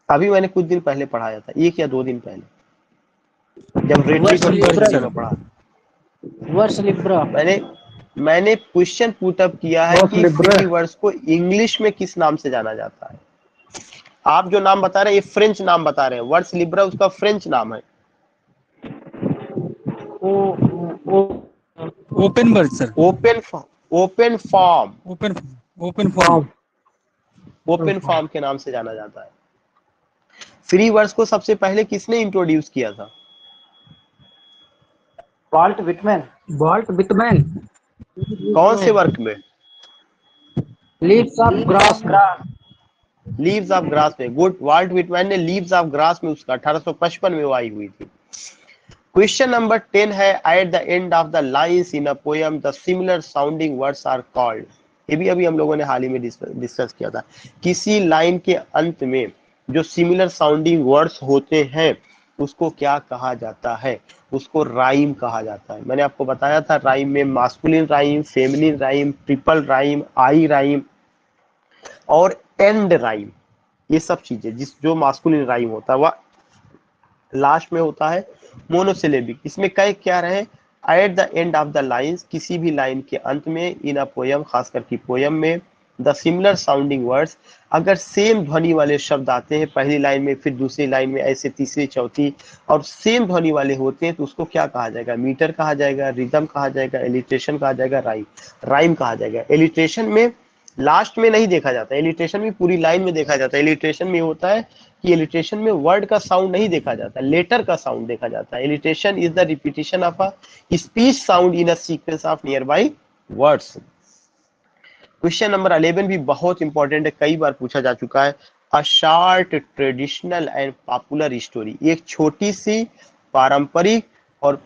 अभी मैंने कुछ दिन पहले पढ़ाया था, 1 या 2 दिन पहले, जब रेट्रिक में पढ़ा। Vers libre. मैंने क्वेश्चन पुट अप किया है कि फ्री वर्स को इंग्लिश में किस नाम से जाना जाता है। आप जो नाम बता रहे हैं ये फ्रेंच नाम बता रहे हैं, वर्स लिब्रा उसका फ्रेंच नाम है। Open verse sir. Open form के नाम से जाना जाता है। फ्री वर्स को सबसे पहले किसने इंट्रोड्यूस किया था? Walt Whitman. कौन से वर्क में? लीव्स ऑफ ग्रास में। गुड, वाल्ट विटमैन ने लीव्स ऑफ ग्रास में उसका 1855 में वो आई हुई थी। क्वेश्चन नंबर 10 है, at the end of the lines in a poem the similar sounding words are called. ये भी अभी हम लोगों ने हाल ही में डिस्कस किया था। किसी लाइन के अंत में जो सिमिलर साउंडिंग वर्ड्स होते हैं उसको क्या कहा जाता है? उसको राइम कहा जाता है। मैंने आपको बताया था राइम में masculine rhyme, feminine rhyme, triple rhyme, आई राइम और एंड राइम, ये सब चीजें। जो मास्कुलिन राइम होता है वह लास्ट में होता है मोनोसिलेबिक। इसमें क्या रहे? Eight the end of the lines, किसी भी लाइन के अंत में, इन अ पोयम, खास करके पोयम में, द सिमिलर साउंडिंग वर्ड्स, अगर सेम ध्वनि वाले शब्द आते हैं पहली लाइन में, फिर दूसरी लाइन में, ऐसे तीसरी चौथी, और सेम ध्वनि वाले होते हैं तो उसको क्या कहा जाएगा? मीटर कहा जाएगा, रिदम कहा जाएगा, एलिट्रेशन कहा जाएगा, राइम कहा जाएगा। एलिट्रेशन में लास्ट में नहीं देखा जाता, एलिट्रेशन में पूरी लाइन में देखा जाता है। एलिट्रेशन में होता है कि एलिट्रेशन में वर्ड का साउंड नहीं देखा जाता, लेटर का साउंड देखा जाता है। Alliteration is the repetition of a speech sound in a sequence of near by words. Question number 11 भी बहुत इंपॉर्टेंट है, कई बार पूछा जा चुका है। A short traditional and popular story, एक छोटी सी पारंपरिक और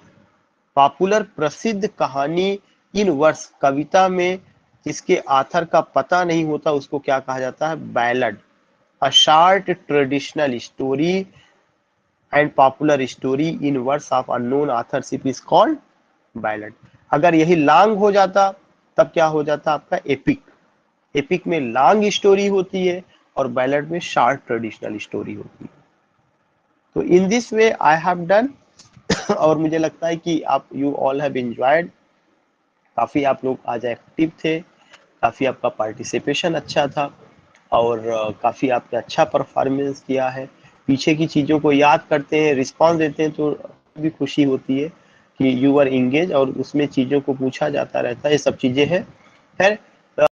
पॉपुलर प्रसिद्ध कहानी इन वर्ष, कविता में जिसके आथर का पता नहीं होता उसको क्या कहा जाता है? Ballad. A short traditional story and popular story in words of unknown authorship is called ballad. अगर यही लॉन्ग हो जाता तब क्या हो जाता आपका? एपिक। एपिक में लॉन्ग स्टोरी होती है और बैलड में शॉर्ट ट्रेडिशनल स्टोरी होती है। तो इन this way I have done और मुझे लगता है कि आप यू ऑल हैव एंजॉयड। काफी आप लोग आज एक्टिव थे, काफी आपका पार्टिसिपेशन अच्छा था और काफी आपने अच्छा परफॉर्मेंस किया है। पीछे की चीजों को याद करते हैं, रिस्पॉन्स देते हैं तो भी खुशी होती है कि यू आर इंगेज और उसमें चीजों को पूछा जाता रहता है, ये सब चीजें हैं। खैर